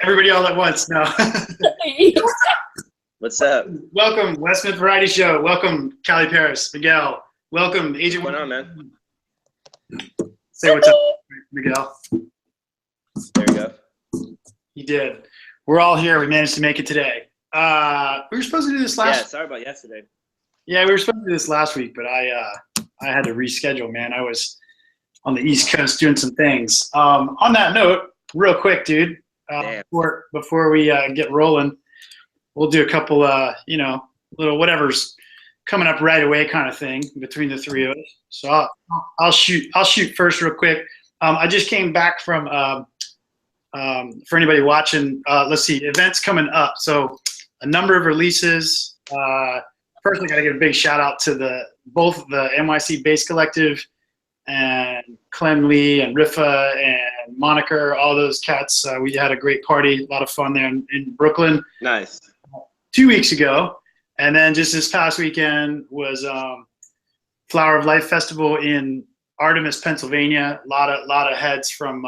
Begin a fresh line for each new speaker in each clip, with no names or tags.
Everybody all at once. No.
What's up?
Welcome, Wes Smith Variety ShYo. Welcome, CaliParis, Miguel. Welcome, Agent.
What's going on, man?
Say what's up, Miguel.
There we go.
You did. We're all here. We managed to make it today. We were supposed to do this last.
Yeah, sorry about yesterday.
Yeah, we were supposed to do this last week, but I had to reschedule. Man, I was on the East Coast doing some things. On that note, real quick, dude. Before we get rolling, we'll do a couple, little whatever's coming up right away kind of thing between the three of us. So I'll shoot first real quick. I just came back from for anybody watching. Let's see, events coming up. So a number of releases. First, I got to give a big shout out to both the NYC Bass Collective and Clem Lee and Rifa and Moniker, all those cats. We had a great party, a lot of fun there in Brooklyn.
Nice.
2 weeks ago. And then just this past weekend was Flower of Life Festival in Artemis, Pennsylvania. A lot of heads from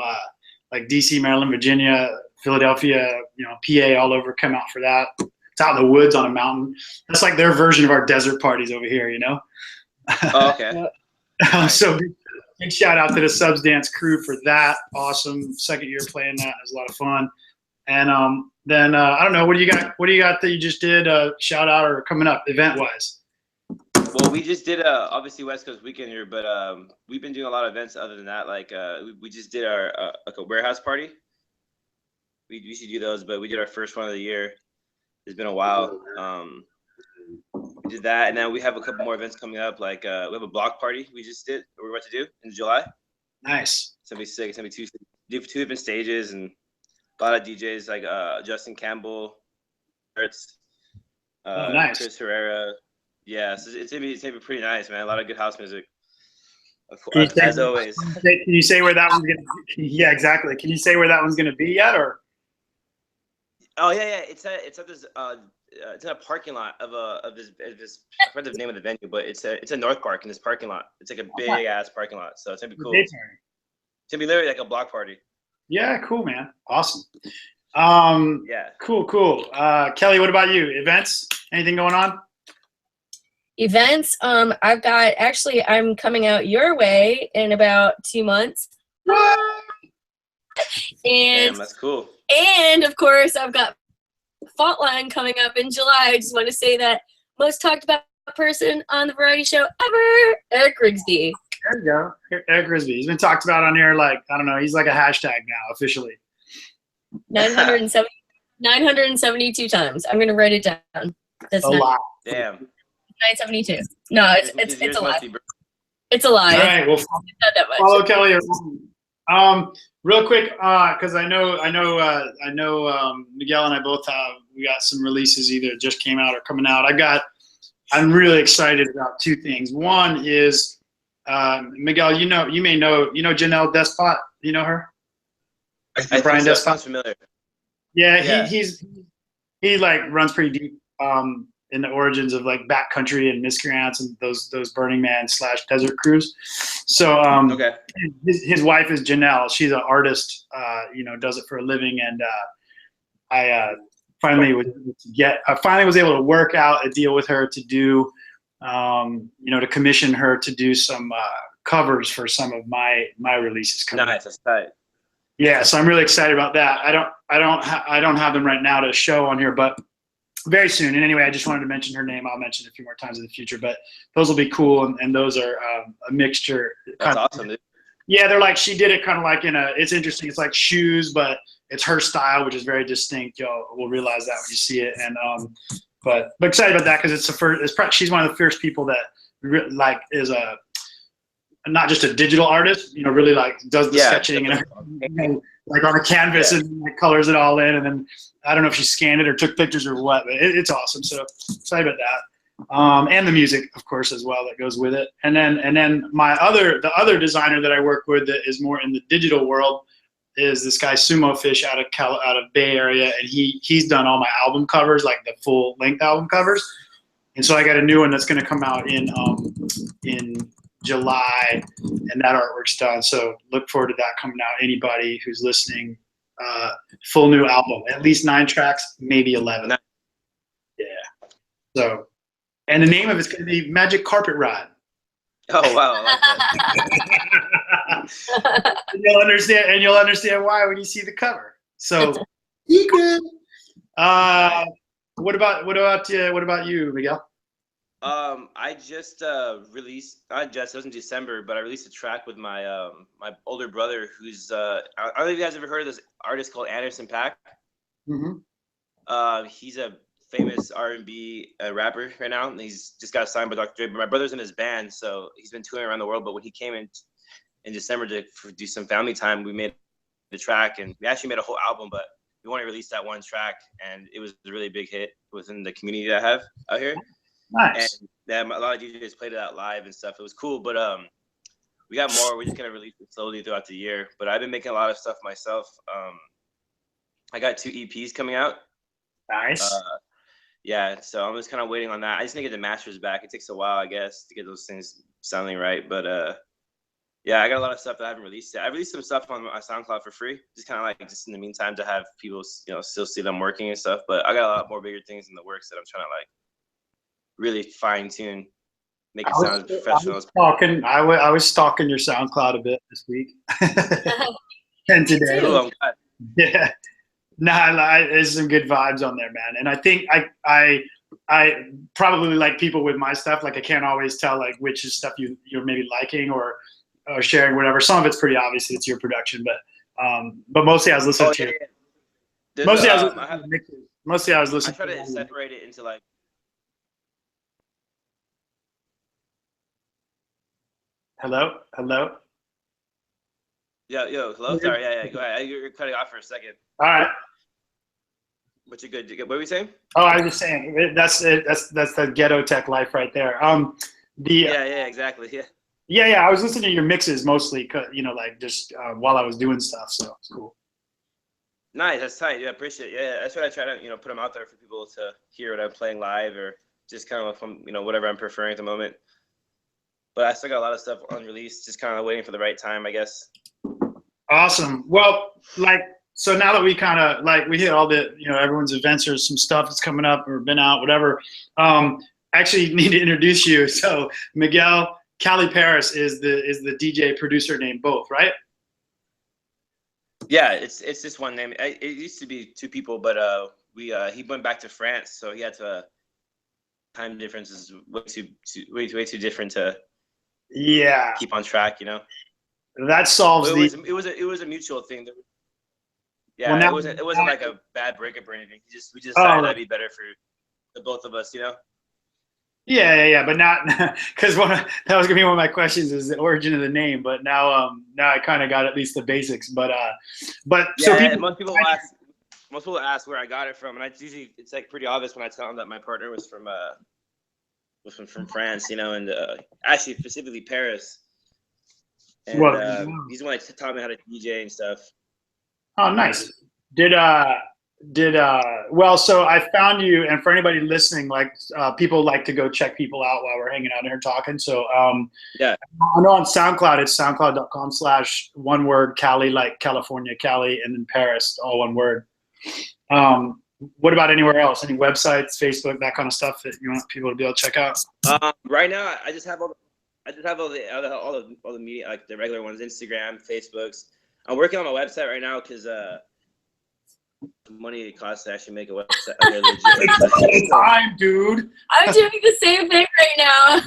like DC, Maryland, Virginia, Philadelphia, PA, all over come out for that. It's out in the woods on a mountain. That's like their version of our desert parties over here,
Oh, okay.
So big shout out to the Subs Dance crew for that. Awesome second year playing that. It was a lot of fun. And then I don't know, what do you got? What do you got that you just did? Shout out or coming up event wise?
Well, we just did obviously West Coast weekend here, but we've been doing a lot of events other than that. Like we just did our like a warehouse party. We usually do those, but we did our first one of the year. It's been a while. We did that, and then we have a couple more events coming up. Like we have a block party we just did. We're about to do in July.
Nice.
It's gonna be sick. It's gonna be two different stages and a lot of DJs like Justin Campbell,
nice.
Chris Herrera. Yeah, so it's gonna be pretty nice, man. A lot of good house music, of course, as always.
Can you say where that one's gonna be? Yeah, exactly. Can you say where that one's gonna be yet, or?
Oh yeah. It's at this it's in a parking lot of this. I forgot the name of the venue, but it's a North Park in this parking lot. It's like a big ass parking lot, so it's gonna be cool. It's gonna be literally like a block party.
Yeah, cool, man. Awesome.
Yeah.
Cool. Kelly, what about you? Events? Anything going on?
Events. I'm coming out your way in about 2 months.
What?
And
damn, that's cool.
And of course, I've got Fault Line coming up in July. I just want to say that most talked about person on the variety show ever, Eric Grigsby.
There you go. Eric Grigsby. He's been talked about on here like, I don't know, he's like a hashtag now officially.
972 times. I'm going to write it down. That's
a lot.
Damn.
972. No, it's a lie. It's a lie.
All right, well, follow Kelly. Real quick, because I know Miguel and I both we got some releases either just came out or coming out. I'm really excited about two things. One is Miguel, you may know Janelle Despot. You know her?
Brian Despot. Sounds familiar.
Yeah, he like runs pretty deep in the origins of like backcountry and miscreants and those Burning Man / desert crews. So
okay.
His wife is Janelle. She's an artist, does it for a living, and I finally was able to work out a deal with her to do to commission her to do some covers for some of my releases coming
nice, that's tight.
Yeah, so I'm really excited about that. I don't have them right now to show on here, but very soon. And anyway, I just wanted to mention her name. I'll mention it a few more times in the future, but those will be cool. And those are a mixture.
That's awesome, dude.
Yeah, they're like, she did it kind of like it's interesting. It's like shoes, but it's her style, which is very distinct. We'll realize that when you see it. And but excited about that because it's the first. She's one of the first people that like is not just a digital artist, really like does the sketching and everything, like on a canvas and like, colors it all in. And then I don't know if she scanned it or took pictures or what, but it's awesome. So excited about that. And the music, of course, as well that goes with it. And then the other designer that I work with that is more in the digital world is this guy Sumo Fish out of Bay Area, and he's done all my album covers, like the full length album covers. And so I got a new one that's going to come out in July, and that artwork's done. So look forward to that coming out. Anybody who's listening, full new album. At least 9 tracks, maybe 11.
Nice.
Yeah. So, and the name of it's going to be Magic Carpet Ride.
Oh wow, I like that.
And you'll understand why when you see the cover. So, secret. What about you, Miguel?
I just released, not just, it was in December, but I released a track with my my older brother, who's I don't know if you guys ever heard of this artist called Anderson .Paak.
Mm-hmm.
He's a famous R&B rapper right now, and he's just got signed by Dr. Dre. But my brother's in his band, so he's been touring around the world. But when he came in December to do some family time, we made the track, and we actually made a whole album, but we only released that one track, and it was a really big hit within the community that I have out here.
Nice.
And a lot of DJs played it out live and stuff. It was cool, but we got more. We're just gonna release it slowly throughout the year. But I've been making a lot of stuff myself. I got 2 EPs coming out.
Nice.
Yeah, so I'm just kind of waiting on that. I just need to get the masters back. It takes a while, I guess, to get those things sounding right. But yeah, I got a lot of stuff that I haven't released yet. I released some stuff on my SoundCloud for free, just kind of like just in the meantime to have people, still see them working and stuff. But I got a lot more bigger things in the works that I'm trying to like really fine tune, make it sound as professional as possible.
I was stalking your SoundCloud a bit this week. And today.
Oh, I'm glad.
Yeah. Nah, there's some good vibes on there, man. And I think I probably like people with my stuff. Like I can't always tell like which is stuff you're maybe liking or sharing, whatever. Some of it's pretty obvious it's your production, but mostly I was listening to.
Yeah.
Mostly I was listening.
I try to separate it into like.
Hello.
Yo, hello. Sorry, yeah. Go ahead. You're cutting off for a second.
All right.
But you're good. What were you saying?
Oh, I was just saying that's the ghetto tech life right there.
Yeah, exactly. Yeah.
Yeah. I was listening to your mixes mostly, like just while I was doing stuff. So it's cool.
Nice. That's tight. Yeah, appreciate it. Yeah, that's what I try to put them out there for people to hear when I'm playing live or just kind of from whatever I'm preferring at the moment. But I still got a lot of stuff unreleased, just kind of waiting for the right time, I guess.
Awesome. Well, so now that we kind of we hit all the everyone's events or some stuff that's coming up or been out, whatever. Actually need to introduce you. So Miguel CaliParis is the DJ producer name both, right?
Yeah, it's just one name. It used to be 2 people, but he went back to France, so he had to time difference is way too different to keep on track.
That solves
it was a mutual thing. Yeah, well, it wasn't like a bad breakup or anything. We just decided that'd be better for the both of us,
Yeah, but not because that was gonna be one of my questions is the origin of the name. But now I kind of got at least the basics. But
yeah,
so
most people ask where I got it from, and it's like pretty obvious when I tell them that my partner was from France, and actually specifically Paris. And he's the one that taught me how to DJ and stuff.
Oh, nice. Well, so I found you, and for anybody listening, people like to go check people out while we're hanging out here talking. So
yeah,
I know on SoundCloud it's soundcloud.com/one word Cali, like California, Cali, and then Paris, all one word. What about anywhere else? Any websites, Facebook, that kind of stuff that you want people to be able to check out?
Right now, I just have all the media, like the regular ones, Instagram, Facebooks. I'm working on my website right now because the money it costs to actually make a website.
Time, dude.
I'm doing the same thing right now.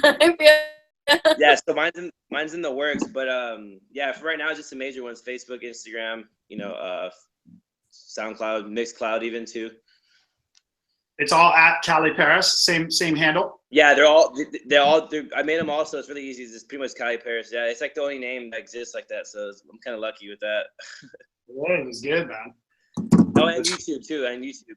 Yeah, so mine's in the works, but yeah, for right now, it's just the major ones: Facebook, Instagram, SoundCloud, Mixcloud, even too.
It's all at CaliParis, same handle.
Yeah, they're all. I made them all, so it's really easy. It's just pretty much CaliParis. Yeah, it's like the only name that exists like that, so I'm kind of lucky with that.
Yeah, it was good, man.
Oh, and YouTube too. And YouTube.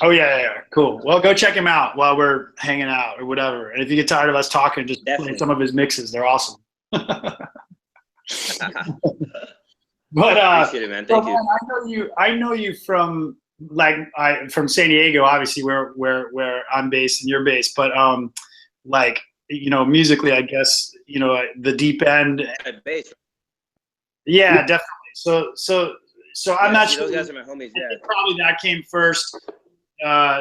Oh yeah, cool. Well, go check him out while we're hanging out or whatever. And if you get tired of us talking, just play some of his mixes. They're awesome. But
appreciate it, man. Thank you.
Man, I know you from from San Diego, obviously where I'm based and you're based. But musically, I guess the deep end.
Bass.
Yeah, definitely. So I'm not sure.
Those guys are my homies.
I
Yeah.
think probably that came first.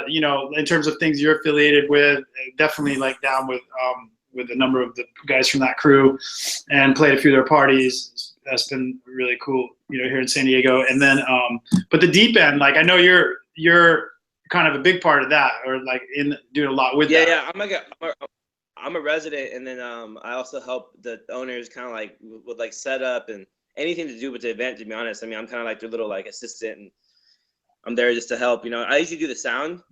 You know, in terms of things you're affiliated with, definitely like down with a number of the guys from that crew, and played a few of their parties. That's been really cool, you know, here in San Diego. And then, but the deep end, like I know you're kind of a big part of that, or like in doing a lot with that.
Yeah. I'm a resident, and then I also help the owners kind of like with like setup and anything to do with the event. To be honest, I mean, I'm kind of like their little like assistant, and I'm there just to help. You know, I usually do the sound.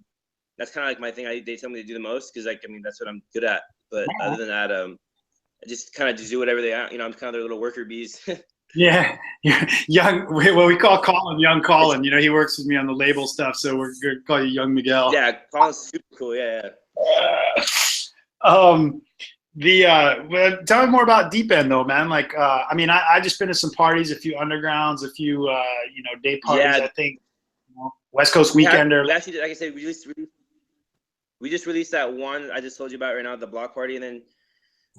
That's kind of like my thing. They tell me to do the most because, like, I mean, that's what I'm good at. But other than that, I just kind of just do whatever they are. You know, I'm kind of their little worker bees.
Yeah, young. Well, we call Colin young Colin. You know, he works with me on the label stuff, so we're gonna call you young Miguel.
Yeah, Colin's super cool. Yeah.
Well, tell me more about Deep End though, man. Like, I mean, I just been to some parties, a few undergrounds, a few, you know, day parties.
Yeah.
I think, you know, West Coast Weekender.
We actually, like I said, we just released that one I just told you about right now, the block party, and then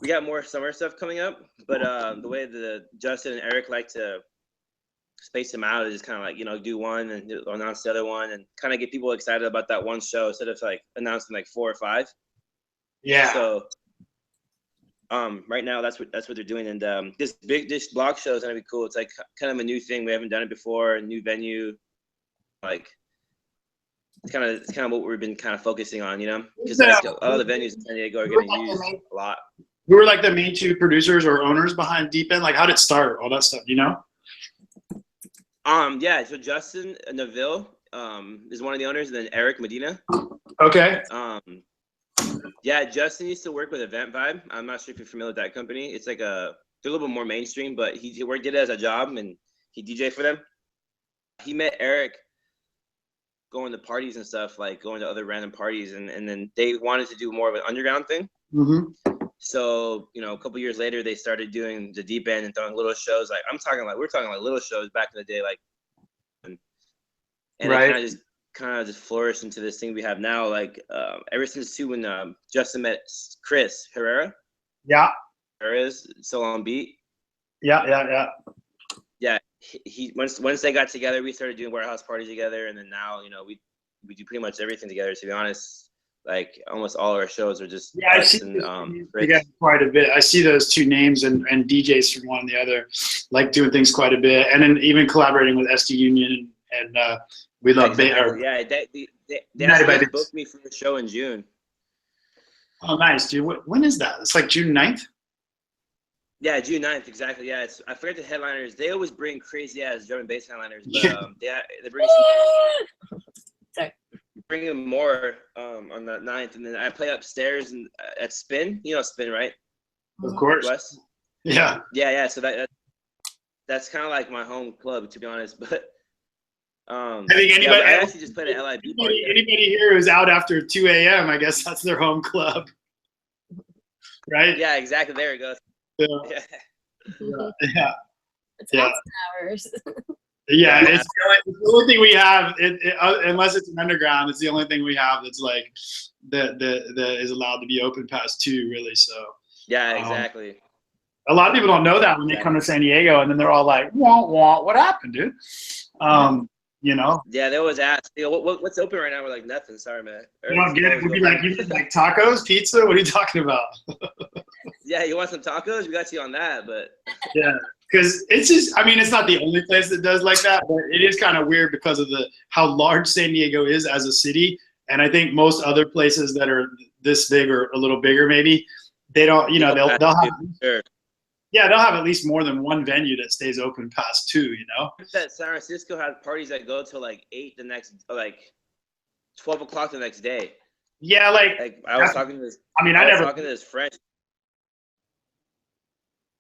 we got more summer stuff coming up. But the way the Justin and Eric like to space them out is just kind of like, you know, do one and announce the other one, and kind of get people excited about that one show instead of like announcing like 4 or 5.
Yeah.
So right now that's what they're doing, and this block show is gonna be cool. It's like kind of a new thing. We haven't done it before, a new venue. Like it's kind of what we've been kind of focusing on, you know, because like, all the venues in San Diego are getting used a lot.
Who were like the main two producers or owners behind Deep End? Like, how did it start? All that stuff, you know?
Yeah. So Justin Neville is one of the owners, and then Eric Medina.
Okay.
Yeah, Justin used to work with Event Vibe. I'm not sure if you're familiar with that company. It's like they're a little bit more mainstream, but he did it as a job, and he DJ for them. He met Eric going to parties and stuff, like going to other random parties, and then they wanted to do more of an underground thing.
Mm-hmm.
So, you know, a couple years later, they started doing the Deep End and throwing little shows. Like we're talking like little shows back in the day, like, and
right.
It kind of just flourished into this thing we have now. Like ever since too, when Justin met Chris Herrera.
Yeah.
Herrera's still on beat.
Yeah.
He once they got together, we started doing warehouse parties together, and then now, you know, we do pretty much everything together. To be honest, like almost all our shows are just
I see quite a bit. I see those two names and DJs from one and the other, like doing things quite a bit, and then even collaborating with SD Union and we love
they actually booked me for the show in June.
Oh, nice, dude. When is that? It's like June 9th?
Yeah, June 9th, exactly. Yeah, I forget the headliners. They always bring crazy ass drum and bass headliners, but they bring bringing more on the 9th, and then I play upstairs and at Spin. You know Spin, right?
Of course.
Wes?
Yeah.
So that's kind of like my home club, to be honest. But
I think anybody.
I actually just played an LIB party.
Anybody here who's out after 2 a.m., I guess that's their home club, right?
Yeah, exactly. There it goes.
Yeah.
It's hours.
Yeah, it's the only thing we have. Unless it's an underground, it's the only thing we have that's like that is allowed to be open past 2, really. So
yeah, exactly.
A lot of people don't know that when they come to San Diego, and then they're all like, "Wah, what happened, dude?" You know?
Yeah, they always ask, you know, what's open right now? We're like, nothing. Sorry, man.
You don't get it. We'd be like, you mean like tacos, pizza? What are you talking about?
Yeah, you want some tacos? We got you on that, but
yeah, because it's just, I mean, it's not the only place that does like that, but it is kind of weird because of how large San Diego is as a city. And I think most other places that are this big or a little bigger, maybe they don't, you know, they'll have.
Sure.
Yeah, they'll have at least more than one venue that stays open past 2, you know?
That San Francisco has parties that go till like 8 the next, like 12 o'clock the next day.
Yeah,
like I was talking to this.
I mean, I was talking
to this French.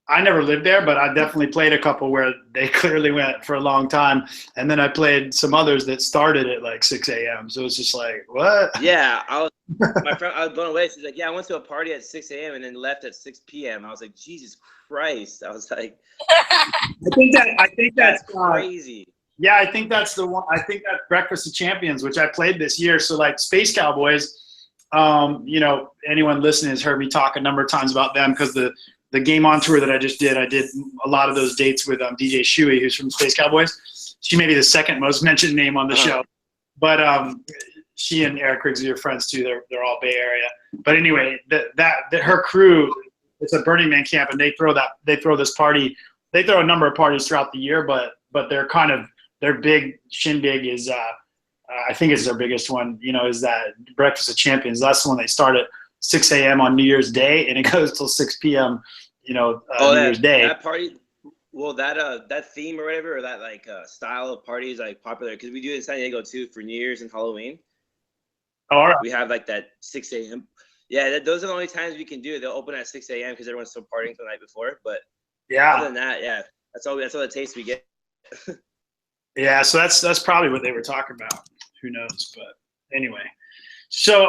I never lived there, but I definitely played a couple where they clearly went for a long time. And then I played some others that started at like 6 a.m. So it's just like, what?
Yeah, my friend, I was blown away. She's like, yeah, I went to a party at 6 a.m. and then left at 6 p.m. I was like, Jesus Christ. I was like,
I think that's
crazy.
Yeah, I think that's the one. I think that's Breakfast of Champions, which I played this year. So like Space Cowboys, you know, anyone listening has heard me talk a number of times about them because the the Game On tour that I just did, I did a lot of those dates with DJ ShYo, who's from Space Cowboys. She may be the second most mentioned name on the show, but she and Eric Rigsby are friends too. They're all Bay Area. But anyway, that her crew, it's a Burning Man camp, and they throw this party. They throw a number of parties throughout the year, but their big shindig is I think it's their biggest one. Is that Breakfast of Champions? That's the one they start at 6 a.m. on New Year's Day, and it goes till 6 p.m. New Year's Day.
That party, well, that theme or whatever, or that style of party is popular because we do it in San Diego too for New Year's and Halloween.
All right.
We have that 6 a.m. Yeah, those are the only times we can do it. They'll open at 6 a.m. because everyone's still partying the night before. But other than that, yeah, that's all the taste we get.
Yeah, so that's probably what they were talking about. Who knows? But anyway, so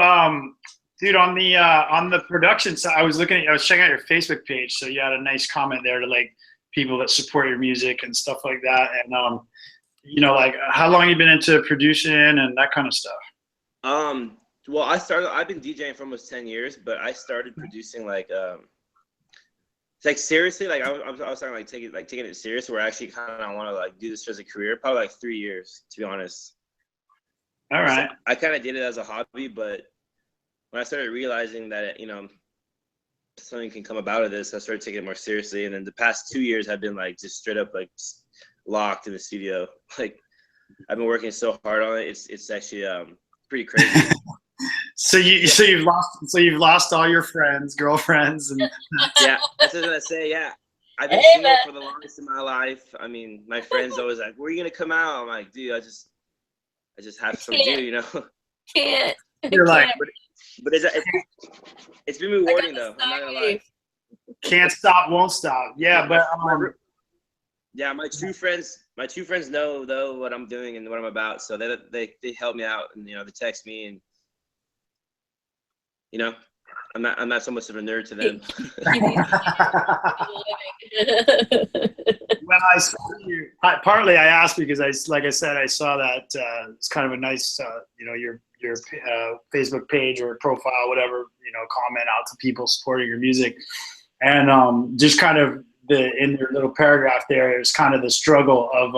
dude, on the production side, I was checking out your Facebook page. So you had a nice comment there to people that support your music and stuff like that. And how long you been into producing and that kind of stuff?
Well, I've been DJing for almost 10 years, but I started producing seriously, I was starting taking it serious, where I actually kind of want to do this as a career, probably 3 years, to be honest.
All right.
So I kind of did it as a hobby, but when I started realizing that something can come about of this, I started taking it more seriously. And then the past 2 years have been just straight up locked in the studio. I've been working so hard on it. It's actually pretty crazy. So you've lost all your friends, girlfriends, and yeah, that's what I was gonna say. Yeah, I've been single for the longest in my life. I mean, my friends always like, "Where are you gonna come out?" I'm like, "Dude, I just have some do,
Can't.
You're like,
but it's been rewarding though. I'm not gonna lie.
Can't stop, won't stop. Yeah, but
yeah, my true friends know though what I'm doing and what I'm about, so they help me out, and they text me, and I'm not so much of a nerd to them.
Well, partly I asked because I saw that it's kind of a nice your Facebook page or profile, whatever, comment out to people supporting your music, and just kind of in their little paragraph there, it's kind of the struggle of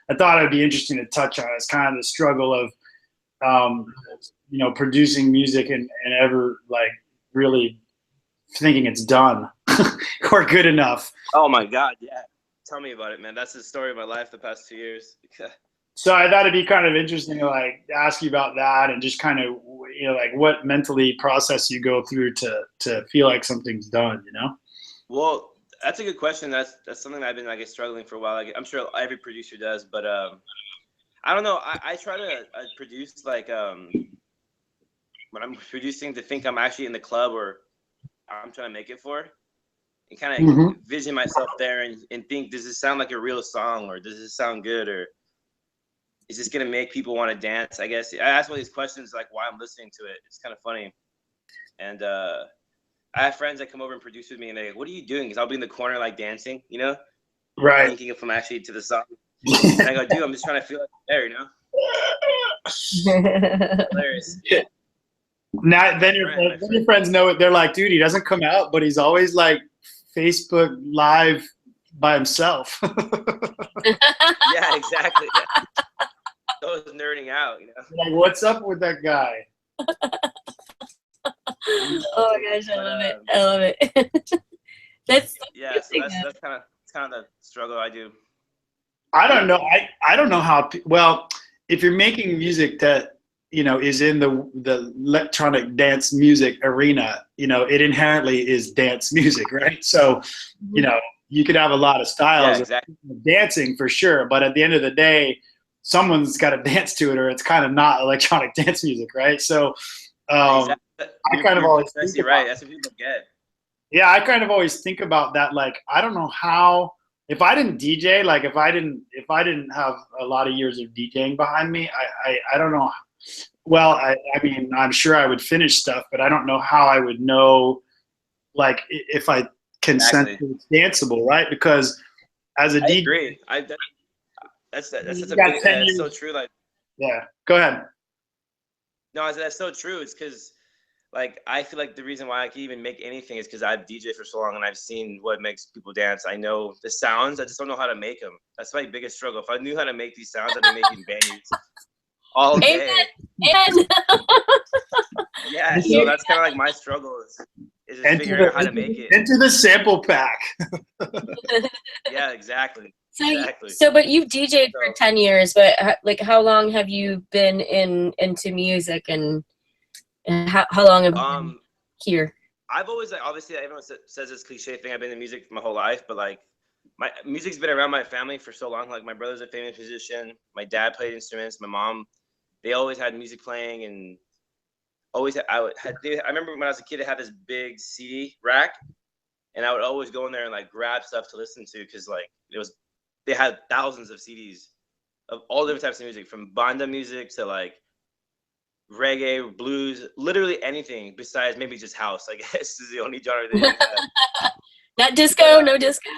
I thought it'd be interesting to touch on. It's kind of the struggle of producing music and ever really thinking it's done or good enough.
Oh my God, yeah. Tell me about it, man. That's the story of my life the past 2 years.
So I thought it'd be kind of interesting to ask you about that, and just kind of what mentally process you go through to feel like something's done,
Well, that's a good question. That's something I've been struggling for a while. I'm sure every producer does, but I don't know. I try to produce when I'm producing to think I'm actually in the club or I'm trying to make it for, and kind of vision myself there and think, does this sound like a real song, or does this sound good, or is this gonna make people want to dance? I guess I ask all these questions why I'm listening to it. It's kind of funny, and I have friends that come over and produce with me, and they're like, "What are you doing?" Because I'll be in the corner dancing,
right,
thinking if I'm actually to the song. And I go, "Dude, I'm just trying to feel like there, Hilarious.
Yeah. Now then your friends know it. They're like, "Dude, he doesn't come out, but he's always Facebook Live by himself."
Yeah, exactly. Yeah. So I was nerding out,
what's up with that guy?
Oh my gosh, I love it. That's
kind of the struggle I do.
I don't know. I don't know how. Well, if you're making music that is in the electronic dance music arena, it inherently is dance music, right? So, you could have a lot of styles of dancing for sure, but at the end of the day, someone's got to dance to it, or it's kind of not electronic dance music, right? So, I kind of always think
right. That's what people get.
Yeah, I kind of always think about that. I don't know how. If I didn't DJ, if I didn't have a lot of years of DJing behind me, I don't know. Well, I mean, I'm sure I would finish stuff, but I don't know how I would know, if I can sense it's danceable, right? Because as a DJ,
I agree. That's so true.
Yeah, go ahead.
No, that's so true. It's because like I feel like the reason why I can even make anything is because I've DJed for so long and I've seen what makes people dance. I know the sounds. I just don't know how to make them. That's my biggest struggle. If I knew how to make these sounds, I'd be making bangers all day.
And
Yeah, so that's kind of like my struggle is just figuring out how to make it.
Into the sample pack.
Yeah, exactly.
So,
exactly.
But you've DJed for 10 years, but like how long have you been into music, and how long have you been here?
I've always, like, obviously everyone says this cliche thing, I've been in music for my whole life, but like my music's been around my family for so long. Like my brother's a famous musician, my dad played instruments, my mom, they always had music playing, and always I remember when I was a kid, I had this big CD rack, and I would always go in there and like grab stuff to listen to, because like they had thousands of CDs of all different types of music, from banda music to like reggae, blues, literally anything besides maybe just house. I guess is the only genre they didn't have.
Not disco, no disco.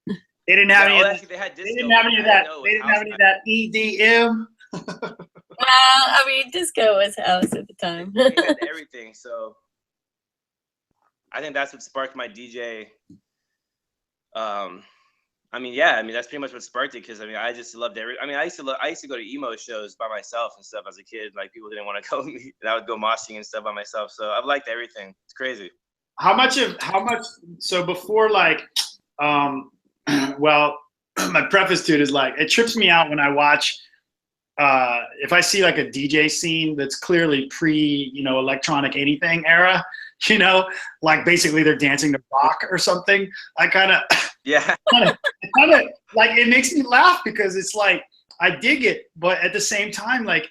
They didn't have any.
They had disco.
They didn't have any of that. They didn't have any of that EDM.
Well, I mean, disco was house at the time.
They had everything. So I think that's what sparked my DJ. I mean, that's pretty much what sparked it, because I mean, I just loved I used to go to emo shows by myself and stuff as a kid. Like people didn't want to go with me, and I would go moshing and stuff by myself. So I've liked everything. It's crazy.
How much? So before, like, well, my preface to it is like, it trips me out when I watch, if I see like a DJ scene that's clearly pre, electronic anything era, like basically they're dancing to rock or something. I kind of, like, it makes me laugh, because it's like, I dig it, but at the same time, like,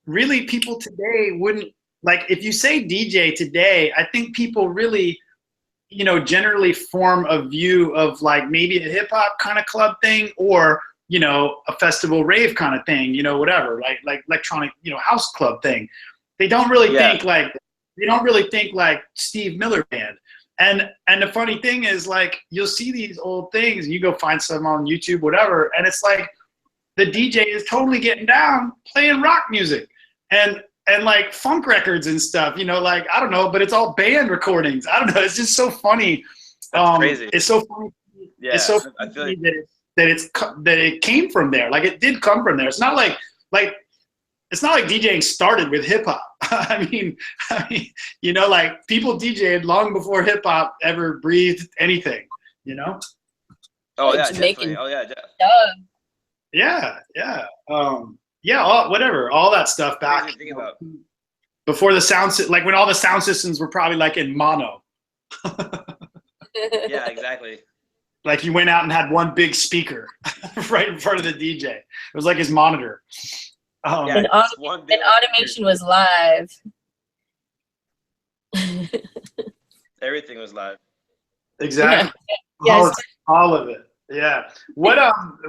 really people today wouldn't, like, if you say DJ today, I think people really, generally form a view of like maybe a hip hop kind of club thing, or, a festival rave kind of thing, whatever, like electronic, house club thing. They don't really think like Steve Miller Band. And the funny thing is, like, you'll see these old things, and you go find some on YouTube, whatever, and it's like the DJ is totally getting down, playing rock music and like funk records and stuff, like, I don't know, but it's all band recordings. I don't know. It's just so funny.
That's crazy.
It's so funny.
Yeah,
it's so funny that it came from there. Like, it did come from there. It's not like it's not like DJing started with hip hop. I mean, like, people DJed long before hip hop ever breathed anything,
Oh yeah, definitely. Oh yeah.
Yeah. Whatever. All that stuff back before the sound, like when all the sound systems were probably like in mono.
Yeah, exactly.
Like, you went out and had one big speaker right in front of the DJ. It was like his monitor.
And automation was live.
Everything was live.
Exactly.
Yes.
All of it. Yeah. What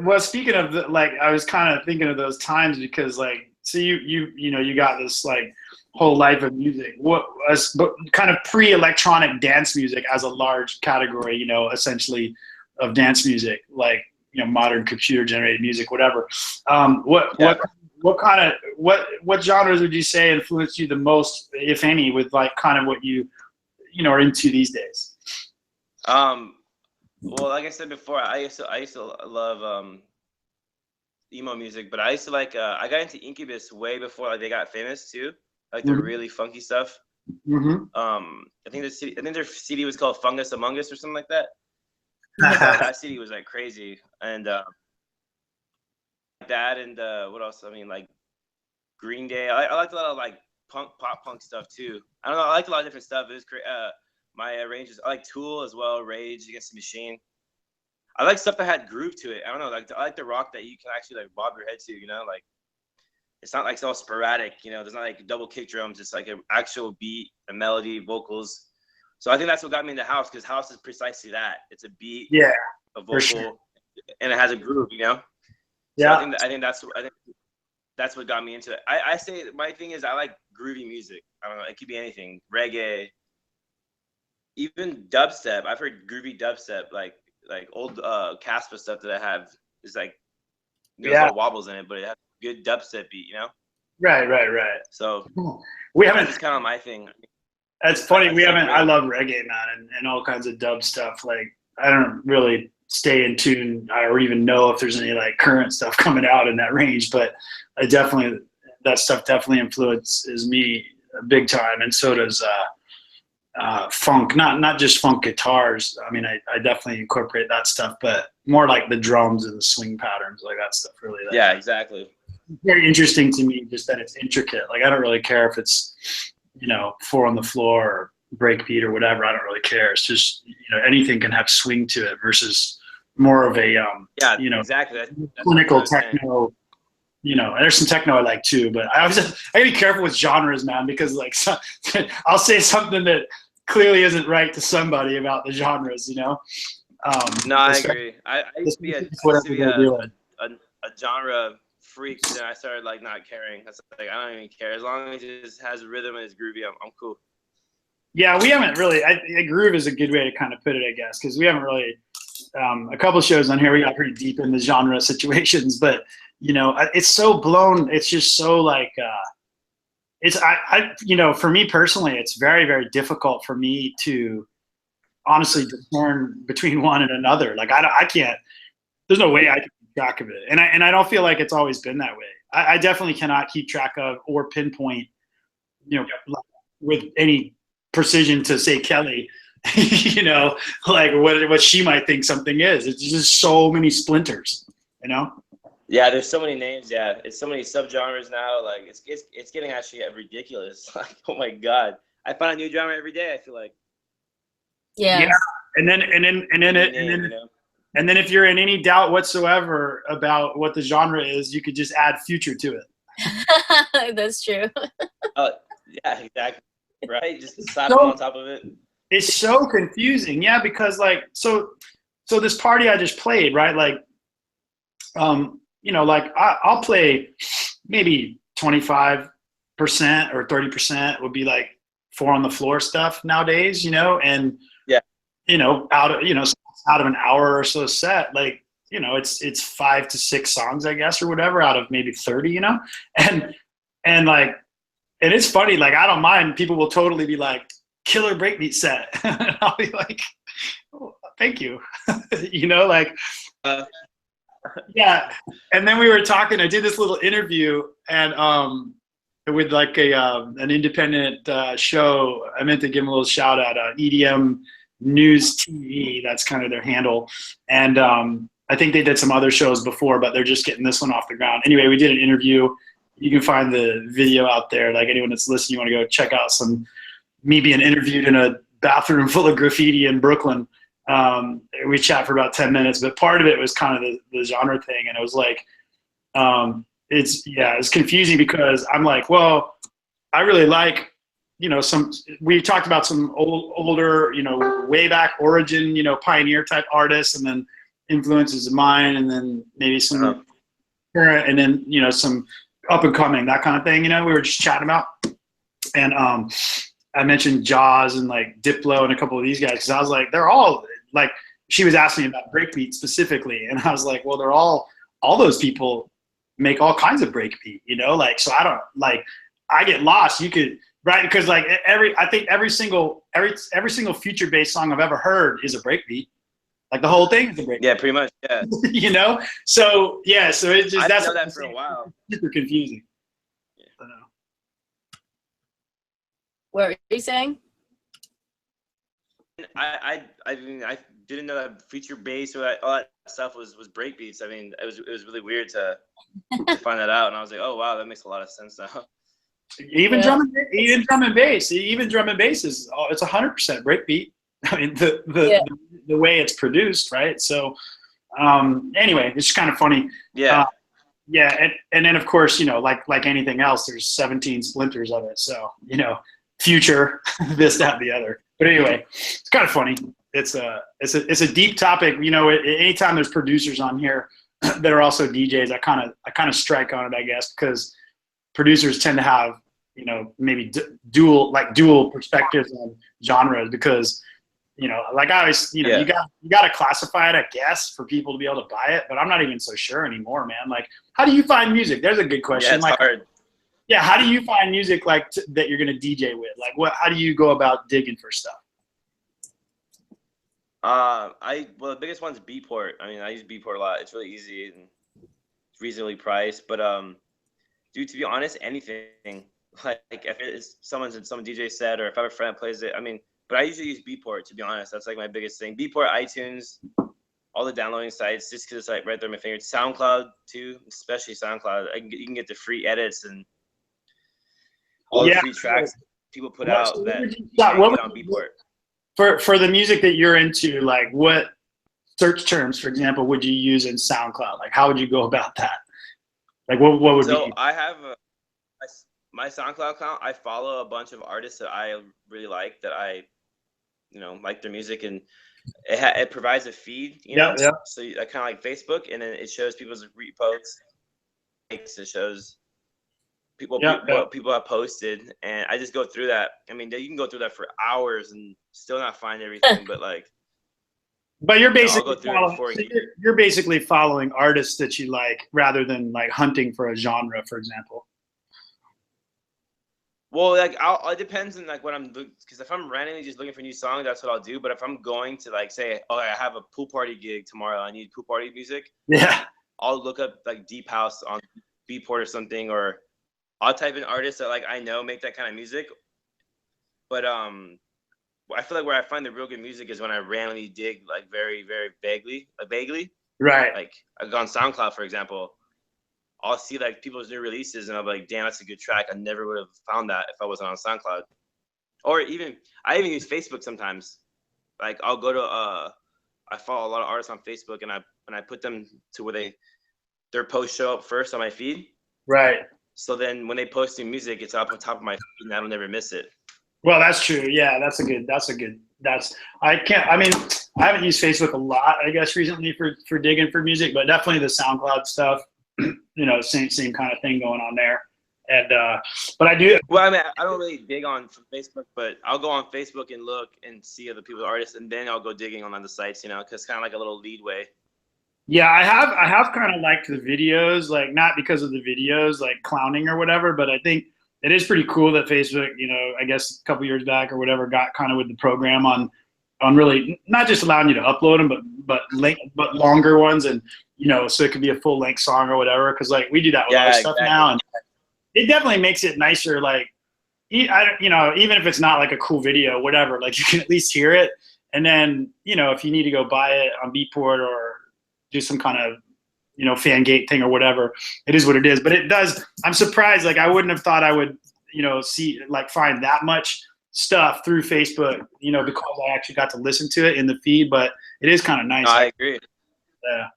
well, speaking of like, I was kind of thinking of those times, because like, so you got this like whole life of music. What was kind of pre-electronic dance music as a large category, essentially, of dance music, like, modern computer generated music, whatever. What genres would you say influenced you the most, if any, with like kind of what you are into these days?
Well, like I said before, I used to love emo music, but I used to like I got into Incubus way before like they got famous too, like the really funky stuff. I think their CD was called Fungus Among Us or something like that. That CD was like crazy, and that, and what else? I mean, like Green Day. I liked a lot of like pop punk stuff too. I don't know. I liked a lot of different stuff. It was my ranges. I like Tool as well. Rage Against the Machine. I like stuff that had groove to it. I don't know. Like, I like the rock that you can actually like bob your head to. Like, it's not like it's all sporadic. There's not like double kick drums. It's like an actual beat, a melody, vocals. So I think that's what got me into house, because house is precisely that. It's a beat, a vocal, and it has a groove. So I think that's what got me into it. I say my thing is I like groovy music. I don't know. It could be anything. Reggae, even dubstep. I've heard groovy dubstep, like old Caspa stuff that I have is like there's no wobbles in it, but it has a good dubstep beat. Right.
Right.
So
we haven't.
That's kind of my thing.
That's funny. We haven't. I
Great.
love reggae, man, and all kinds of dub stuff. Like I don't really stay in tune or even know if there's any like current stuff coming out in that range, but I definitely that stuff definitely influences me big time, and so does funk. Not just funk guitars. I mean, I definitely incorporate that stuff, but more like the drums and the swing patterns, like that stuff. Really, like,
Yeah, exactly.
very interesting to me. Just that it's intricate. Like I don't really care if it's 4 on the floor or breakbeat or whatever. I don't really care. It's just anything can have swing to it versus more of a
exactly. That's
clinical
what I was saying.
techno. There's some techno I like too, but I gotta be careful with genres, man, because like I'll say something that clearly isn't right to somebody about the genres.
No, I agree. I used to be a genre freak, then I started like not caring. That's like I don't even care as long as it just has rhythm and it's groovy. I'm cool.
Yeah, we haven't really. Groove is a good way to kind of put it, I guess, because we haven't really. A couple shows on here, we got pretty deep in the genre situations, but it's so blown. It's just so like. It's for me personally, it's very, very difficult for me to honestly discern between one and another. Like I can't. There's no way I can keep track of it, and I don't feel like it's always been that way. I definitely cannot keep track of or pinpoint, with any precision to say Kelly, like what she might think something is. It's just so many splinters,
Yeah, there's so many names. Yeah, it's so many subgenres now. Like it's getting actually ridiculous. Like, oh my god, I find a new genre every day. I feel like.
Yeah.
And then if you're in any doubt whatsoever about what the genre is, you could just add future to it.
That's true.
Yeah, exactly. Right, just slap it on top of it.
It's so confusing. Yeah, because like so this party I just played, right? Like, like I'll play maybe 25% or 30% would be like 4 on the floor stuff nowadays, and out of an hour or so set, like, it's 5 to 6 songs, I guess, or whatever, out of maybe 30, and like, and it's funny, like, I don't mind. People will totally be like, killer breakbeat set. And I'll be like, oh, thank you. Like, yeah. And then we were talking, I did this little interview and with like an independent show. I meant to give them a little shout out, EDM News TV. That's kind of their handle. And I think they did some other shows before, but they're just getting this one off the ground. Anyway, we did an interview. You can find the video out there. Like anyone that's listening, you want to go check out me being interviewed in a bathroom full of graffiti in Brooklyn. We chat for about 10 minutes, but part of it was kind of the genre thing. And it was like, it's confusing because I'm like, well, I really like, we talked about some older, way back origin, pioneer type artists, and then influences of mine, and then maybe some current, and then, some up and coming, that kind of thing, we were just chatting about. And I mentioned Jaws and like Diplo and a couple of these guys, because I was like, they're all like, she was asking me about breakbeat specifically, and I was like, well, they're all those people make all kinds of breakbeat, like, so I don't, like, I get lost. You could, right? Because like I think every single future based song I've ever heard is a breakbeat. Like the whole thing is a breakbeat.
Yeah, pretty much. Yeah.
So yeah, so it just,
I know that for a while.
Super confusing.
Yeah.
I know.
What were you saying?
I mean, I didn't know that feature bass or all that stuff was breakbeats. I mean, it was really weird to find that out, and I was like, oh wow, that makes a lot of sense now.
Even drum and bass is it's 100% breakbeat. I mean, the way it's produced, right? So anyway, it's kind of funny.
Yeah.
And then of course, like anything else, there's 17 splinters of it. So future, this, that, the other. But anyway, it's kind of funny. It's a deep topic. Anytime there's producers on here that are also DJs, I kind of strike on it, I guess, because producers tend to have maybe dual perspectives on genres, because like I always you got to classify it, I guess, for people to be able to buy it. But I'm not even so sure anymore, man. Like, how do you find music? There's a good question.
Yeah, it's hard.
Yeah, how do you find music like that you're gonna DJ with? Like, how do you go about digging for stuff?
Well, the biggest one's Beatport. I mean, I use Beatport a lot. It's really easy and reasonably priced. But dude, to be honest, anything. Like if it's some DJ set, or if I have a friend that plays it. I mean, but I usually use Beatport, to be honest. That's like my biggest thing. Beatport, iTunes, all the downloading sites, just because it's like right there on my finger. SoundCloud too, especially SoundCloud. You can get the free edits and all the free tracks people put out that you can't get on Beatport.
For the music that you're into, like what search terms, for example, would you use in SoundCloud? Like how would you go about that? Like what would be?
So I have my SoundCloud account. I follow a bunch of artists that I really like, that I, like their music, and it provides a feed, know?
Yeah.
So I kind of like Facebook, and then it shows people's reposts. It shows what people have posted, and I just go through that. I mean, you can go through that for hours and still not find everything, but like.
But you're basically you're basically following artists that you like, rather than like hunting for a genre, for example.
Well, like it depends on like what I'm looking, because if I'm randomly just looking for a new song, that's what I'll do. But if I'm going to like say, oh, I have a pool party gig tomorrow, I need pool party music.
Yeah.
I'll look up like deep house on Beatport or something, or I'll type in artists that like I know make that kind of music. But I feel like where I find the real good music is when I randomly dig like very, very vaguely.
Right.
Like I go on SoundCloud, for example. I'll see like people's new releases, and I'll be like, damn, that's a good track. I never would have found that if I wasn't on SoundCloud. Or I even use Facebook sometimes. Like I'll go to I follow a lot of artists on Facebook, and I put them to where their posts show up first on my feed.
Right.
So then when they post new music, it's up on top of my feed, and I don't never miss it.
Well, that's true. Yeah, I haven't used Facebook a lot, I guess, recently for digging for music, but definitely the SoundCloud stuff. Same kind of thing going on there. And but I do.
Well, I mean, I don't really dig on Facebook, but I'll go on Facebook and look and see other people's artists, and then I'll go digging on the sites, because kind of like a little lead way.
Yeah, I have kind of liked the videos, like not because of the videos, like clowning or whatever, but I think it is pretty cool that Facebook, I guess a couple years back or whatever, got kind of with the program on really not just allowing you to upload them, but longer ones, and so it could be a full length song or whatever. Because like we do that with our stuff now, and it definitely makes it nicer. Like, even if it's not like a cool video, whatever, like you can at least hear it. And then if you need to go buy it on Beatport or do some kind of fan-gate thing or whatever, it is what it is. But it does. I'm surprised. Like I wouldn't have thought I would find that much stuff through Facebook, because I actually got to listen to it in the feed. But it is kind of nice.
No, I agree.
Yeah,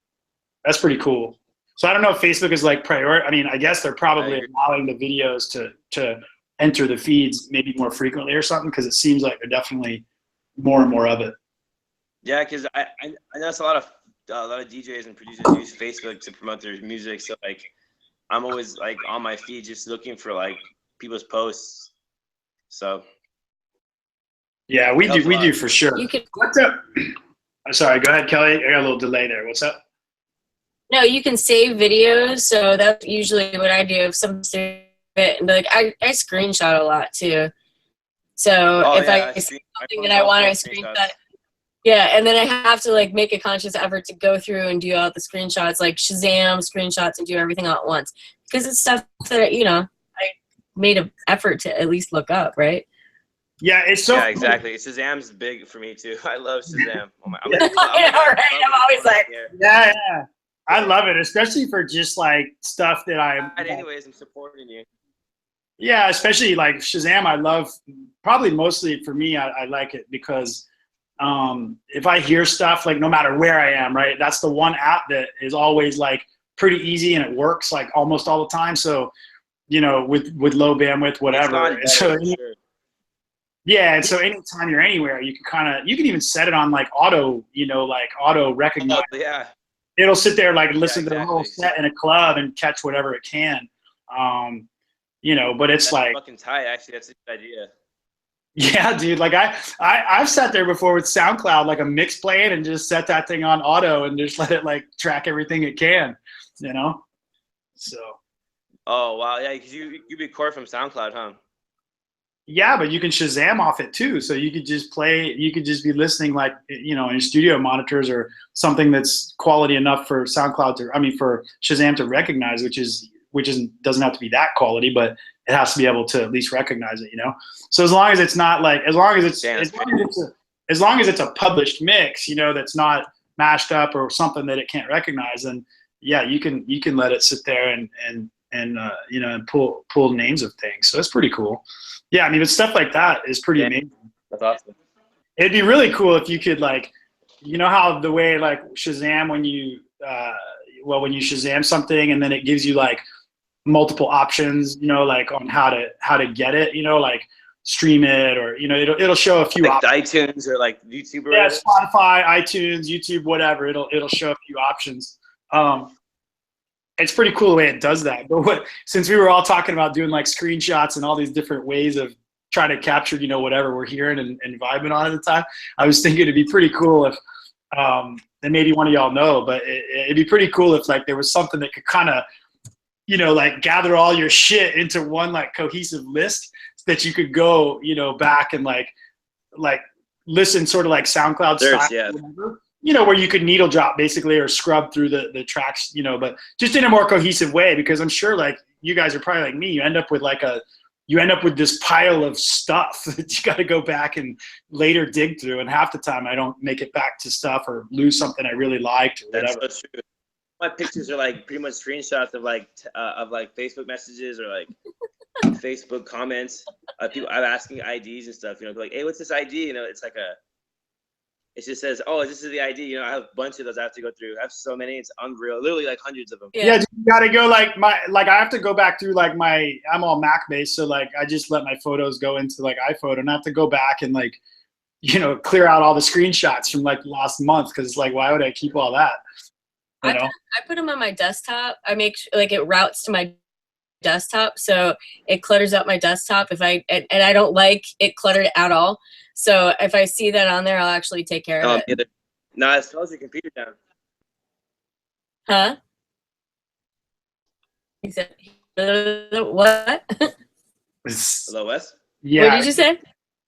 that's pretty cool. So I don't know if Facebook is like priority. I mean, I guess they're probably allowing the videos to enter the feeds maybe more frequently or something, because it seems like they're definitely more and more of it.
Yeah, because I notice a lot of DJs and producers use Facebook to promote their music. So like, I'm always like on my feed just looking for like people's posts. So.
Yeah, we do for sure. What's up? Sorry, go ahead, Kelly. I got a little delay there. What's up?
No, you can save videos, so that's usually what I do. If something and like I screenshot a lot too. So I see something that I want to screenshot. Yeah, and then I have to like make a conscious effort to go through and do all the screenshots, like Shazam screenshots, and do everything all at once, because it's stuff that I made an effort to at least look up, right?
Yeah, it's so.
Yeah, exactly. Shazam's big for me too. I love Shazam.
I'm always like,
yeah. I love it, especially for just like stuff that
anyways, I'm supporting you.
Yeah, especially like Shazam. I love, probably mostly for me, I like it because if I hear stuff, like no matter where I am, right, that's the one app that is always like pretty easy and it works like almost all the time. So, with low bandwidth, whatever. Yeah, and so anytime you're anywhere, you can even set it on like auto recognize.
Oh, yeah.
It'll sit there like listen to the whole set in a club and catch whatever it can. But it's
that's
like
fucking tight. Actually, that's a good idea.
Yeah, dude. Like I've sat there before with SoundCloud, like a mix playing, and just set that thing on auto and just let it like track everything it can. So.
Oh wow, yeah, because you record from SoundCloud, huh?
Yeah, but you can Shazam off it too. So you could just play. You could just be listening, like in your studio monitors or something that's quality enough for SoundCloud for Shazam to recognize, which doesn't have to be that quality, but it has to be able to at least recognize it. So as long as it's not like as long as it's a published mix, that's not mashed up or something that it can't recognize, then yeah, you can let it sit there and pull names of things. So that's pretty cool. Yeah, but stuff like that is pretty amazing.
That's awesome.
It'd be really cool if you could how the way like Shazam when you Shazam something and then it gives you like multiple options, like on how to get it, like stream it or it'll show a few
like iTunes or like YouTube or
Spotify, iTunes, YouTube, whatever. It'll show a few options. It's pretty cool the way it does that. But since we were all talking about doing like screenshots and all these different ways of trying to capture, whatever we're hearing and vibing on at the time, I was thinking it'd be pretty cool if, and maybe one of y'all know, but it'd be pretty cool if like there was something that could kind of, like gather all your shit into one like cohesive list that you could go, back and like listen sort of like SoundCloud style.
Yeah.
Where you could needle drop basically or scrub through the tracks, but just in a more cohesive way, because I'm sure like you guys are probably like me, you end up with this pile of stuff that you got to go back and later dig through. And half the time I don't make it back to stuff or lose something I really liked or whatever.
That's so true. My pictures are like pretty much screenshots of like Facebook messages or like Facebook comments. People I'm asking IDs and stuff, like, hey, what's this ID? It's like it just says, oh, this is the ID. I have a bunch of those I have to go through. I have so many, it's unreal. Literally like hundreds of them.
Yeah, you gotta go I have to go back through I'm all Mac based, so like I just let my photos go into like iPhoto and I have to go back and like, clear out all the screenshots from like last month because it's like, why would I keep all that?
I put them on my desktop. I make like it routes to my desktop, so it clutters up my desktop and I don't like it cluttered at all. So if I see that on there, I'll actually take care of it.
No, it slows your computer down.
Huh? What?
Hello, Wes?
Yeah.
What did you say?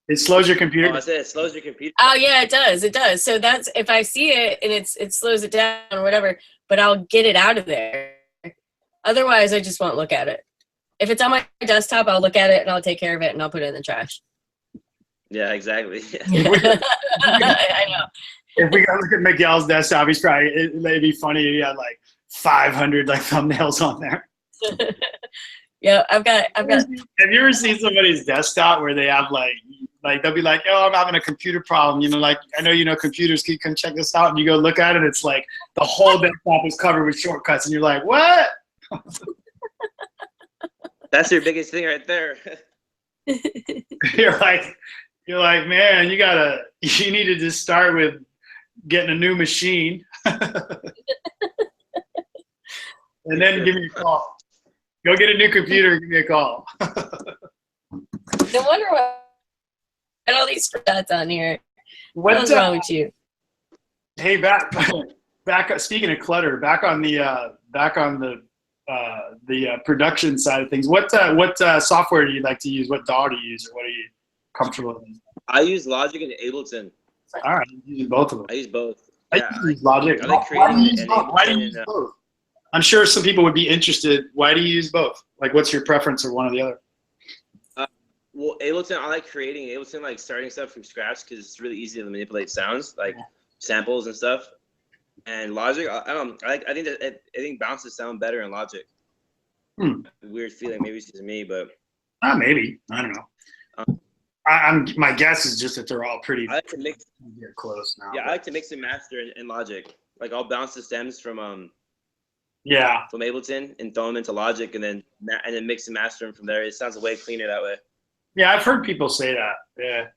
It slows your computer.
Oh, I said it slows your computer.
Oh yeah, it does. It does. So that's if I see it and it slows it down or whatever, but I'll get it out of there. Otherwise, I just won't look at it. If it's on my desktop, I'll look at it and I'll take care of it and I'll put it in the trash.
Yeah, exactly.
I know.
If we go look at Miguel's desktop, it'd be funny if he had like 500 like thumbnails on there.
Yeah, I've got.
Have you ever seen somebody's desktop where they have like they'll be like, oh, I'm having a computer problem. Like I know computers. Can you come check this out? And you go look at it. It's like the whole desktop is covered with shortcuts, and you're like, what?
That's your biggest thing right there.
You're like, man, you need to just start with getting a new machine. And then give me a call. Go get a new computer and give me a call.
No wonder why I got all these stats on here. What's wrong with you?
Hey, back speaking of clutter, back on the production side of things. What software do you like to use? What DAW do you use, or what are you comfortable with?
I use Logic and Ableton.
All right, you use both of them.
I use both.
I use Logic.
I like creating
Why do you use both? I'm sure some people would be interested. Why do you use both? Like, what's your preference of one or the other?
Well, Ableton, I like creating Ableton, like starting stuff from scratch because it's really easy to manipulate sounds, like samples and stuff. And Logic, I think bounces sound better in Logic. Weird feeling, maybe it's just me, but
maybe I don't know. My guess is just that they're all pretty.
I like to mix.
Get close now.
Yeah, I like to mix and master in Logic. Like I'll bounce the stems from Ableton and throw them into Logic, and then mix and master them from there. It sounds way cleaner that way.
Yeah, I've heard people say that. Yeah,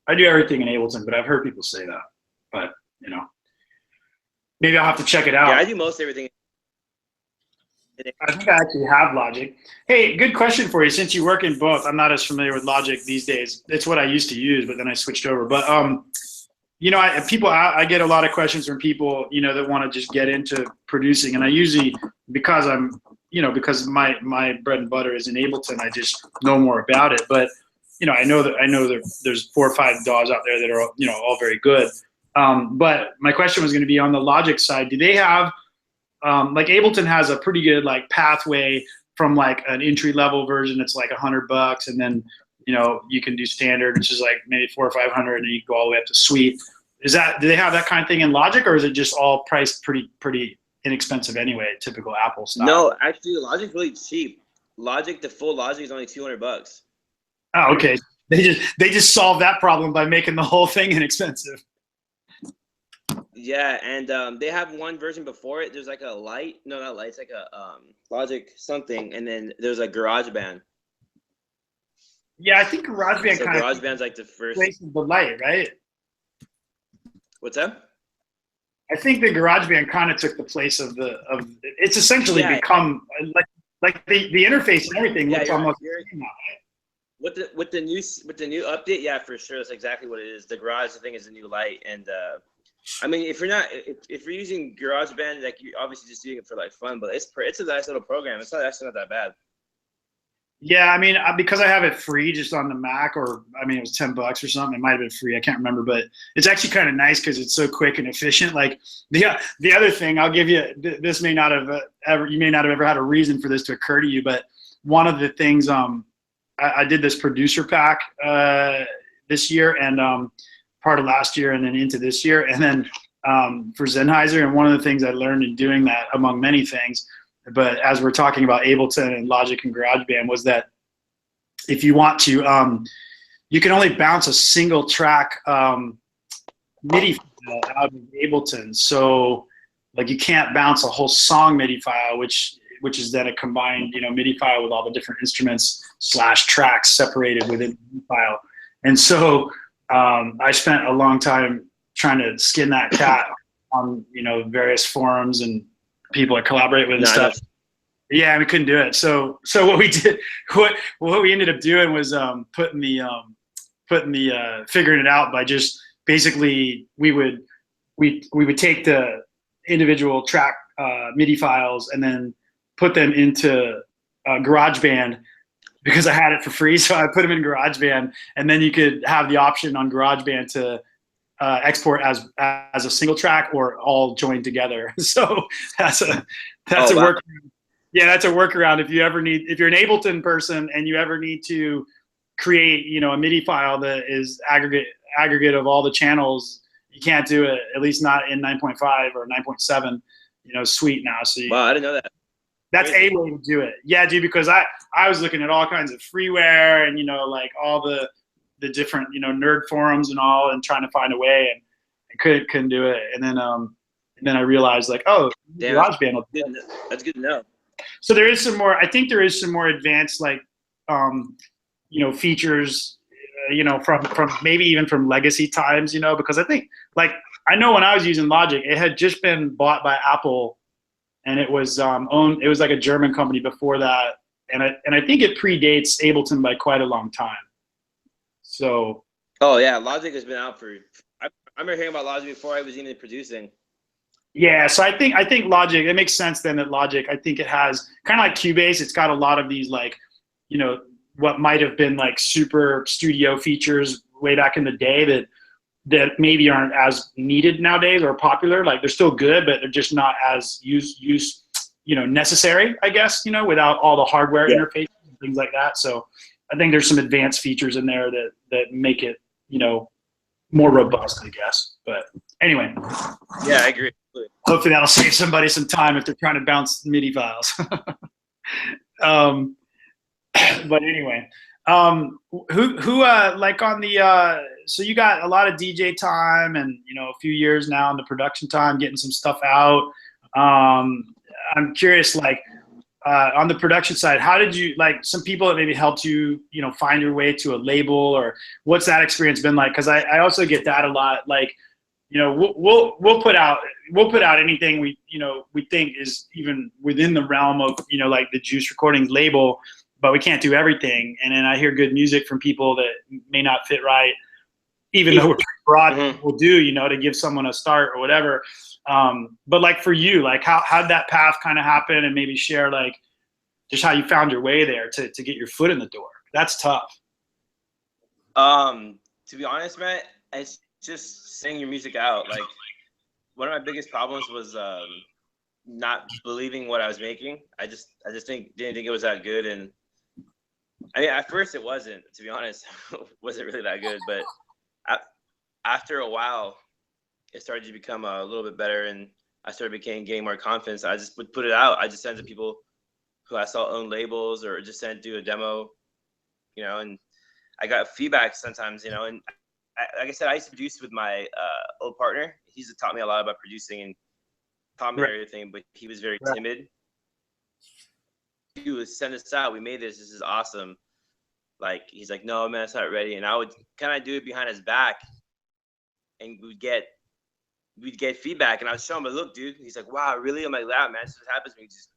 I do everything in Ableton, but I've heard people say that. But maybe I'll have to check it out.
Yeah, I do most everything.
I think I actually have Logic. Hey, good question for you. Since you work in both, I'm not as familiar with Logic these days. It's what I used to use, but then I switched over. But I get a lot of questions from people, that want to just get into producing, and I usually, because I'm, you know, because my bread and butter is in Ableton, I just know more about it. But you know, I know that there's 4 or 5 DAWs out there that are, you know, all very good. But my question was going to be on the Logic side. Do they have like Ableton has a pretty good like pathway from like an entry level version. It's like $100, and then you know you can do standard, which is like maybe 400 or 500, and you can go all the way up to Suite. Do they have that kind of thing in Logic, or is it just all priced pretty inexpensive anyway, typical Apple style?
No, actually, Logic's really cheap. Logic, the full Logic is only $200.
Oh, okay. They just solved that problem by making the whole thing inexpensive.
Yeah, and they have one version before it. There's like a light. No, not light. It's like a Logic something, and then there's like GarageBand.
Yeah, I think GarageBand
so
kind of
GarageBand's like the first.
Place of the light, right?
What's that?
I think the GarageBand kind of took the place of it's essentially become like the interface and everything looks almost the same now, right?
With the new update, yeah, for sure, that's exactly what it is. The Garage thing is a new light, and I mean, if you're using GarageBand, like you're obviously just doing it for like fun, but it's a nice little program. It's actually not that bad.
Yeah, I mean, because I have it free just on the Mac, or I mean, it was $10 or something. It might have been free. I can't remember, but it's actually kind of nice because it's so quick and efficient. Like the other thing, I'll give you. This may not have you may not have ever had a reason for this to occur to you, but one of the things, I did this producer pack this year and part of last year, and then into this year, and then for Sennheiser. And one of the things I learned in doing that, among many things, but as we're talking about Ableton and Logic and GarageBand, was that if you want to, you can only bounce a single track MIDI file out of Ableton. So like you can't bounce a whole song MIDI file, which is then a combined, you know, MIDI file with all the different instruments / tracks separated within the MIDI file. And so I spent a long time trying to skin that cat on, you know, various forums and people I collaborate with and stuff. Yeah, we couldn't do it. So what we did, what we ended up doing was figuring it out by just basically we would take the individual track MIDI files and then put them into GarageBand, because I had it for free. So I put them in GarageBand, and then you could have the option on GarageBand to export as a single track or all joined together. So that's a workaround. Yeah, that's a workaround if you're an Ableton person and you ever need to create, you know, a MIDI file that is aggregate of all the channels. You can't do it, at least not in 9.5 or 9.7, you know, Suite now. So
wow, I didn't know that.
That's a way to do it. Yeah, dude, because I was looking at all kinds of freeware and, you know, like all the different, you know, nerd forums and all, and trying to find a way, and I couldn't do it. And then I realized, like, oh, GarageBand will do it.
That's good to know.
So there is some more. I think there is some more advanced, like, you know, features, you know, from maybe even from legacy times, you know, because I think, like, I know when I was using Logic, it had just been bought by Apple, and it was owned. It was like a German company before that, and I think it predates Ableton by quite a long time. So.
Oh yeah, Logic has been out for. I remember hearing about Logic before I was even producing.
Yeah, so I think Logic. It makes sense then that Logic. I think it has kind of like Cubase. It's got a lot of these, like, you know, what might have been like super studio features way back in the day that maybe aren't as needed nowadays or popular. Like, they're still good, but they're just not as you know, necessary, I guess, you know, without all the hardware interfaces and things like that. So I think there's some advanced features in there that make it, you know, more robust, I guess. But anyway.
Yeah, I agree.
Hopefully that'll save somebody some time if they're trying to bounce MIDI files. But anyway, who like on the so you got a lot of DJ time and, you know, a few years now in the production time, getting some stuff out. I'm curious, like, on the production side, how did you, like, some people that maybe helped you, you know, find your way to a label, or what's that experience been like? Because I also get that a lot. Like, you know, we'll put out anything we, you know, we think is even within the realm of, you know, like the Juice Recordings label, but we can't do everything. And then I hear good music from people that may not fit right, even though we're broad, we'll do, you know, to give someone a start or whatever. But like for you, like how did that path kind of happen, and maybe share, like, just how you found your way there to get your foot in the door. That's tough.
To be honest, man, it's just sing your music out. Like, one of my biggest problems was not believing what I was making. I just didn't think it was that good. And I mean, at first it wasn't, to be honest, wasn't really that good. But after a while, it started to become a little bit better, and I started getting more confidence. I just would put it out. I just sent it to people who I saw own labels, or just sent do a demo, you know, and I got feedback sometimes, you know. And like I said, I used to produce with my old partner. He's taught me a lot about producing and taught me everything, but he was very timid. He would send us out. We made this. This is awesome. Like, he's like, no, man, it's not ready. And I would kind of do it behind his back, and we'd get feedback. And I would show him, but look, dude. He's like, wow, really? I'm like, yeah, man, this is what happens when you just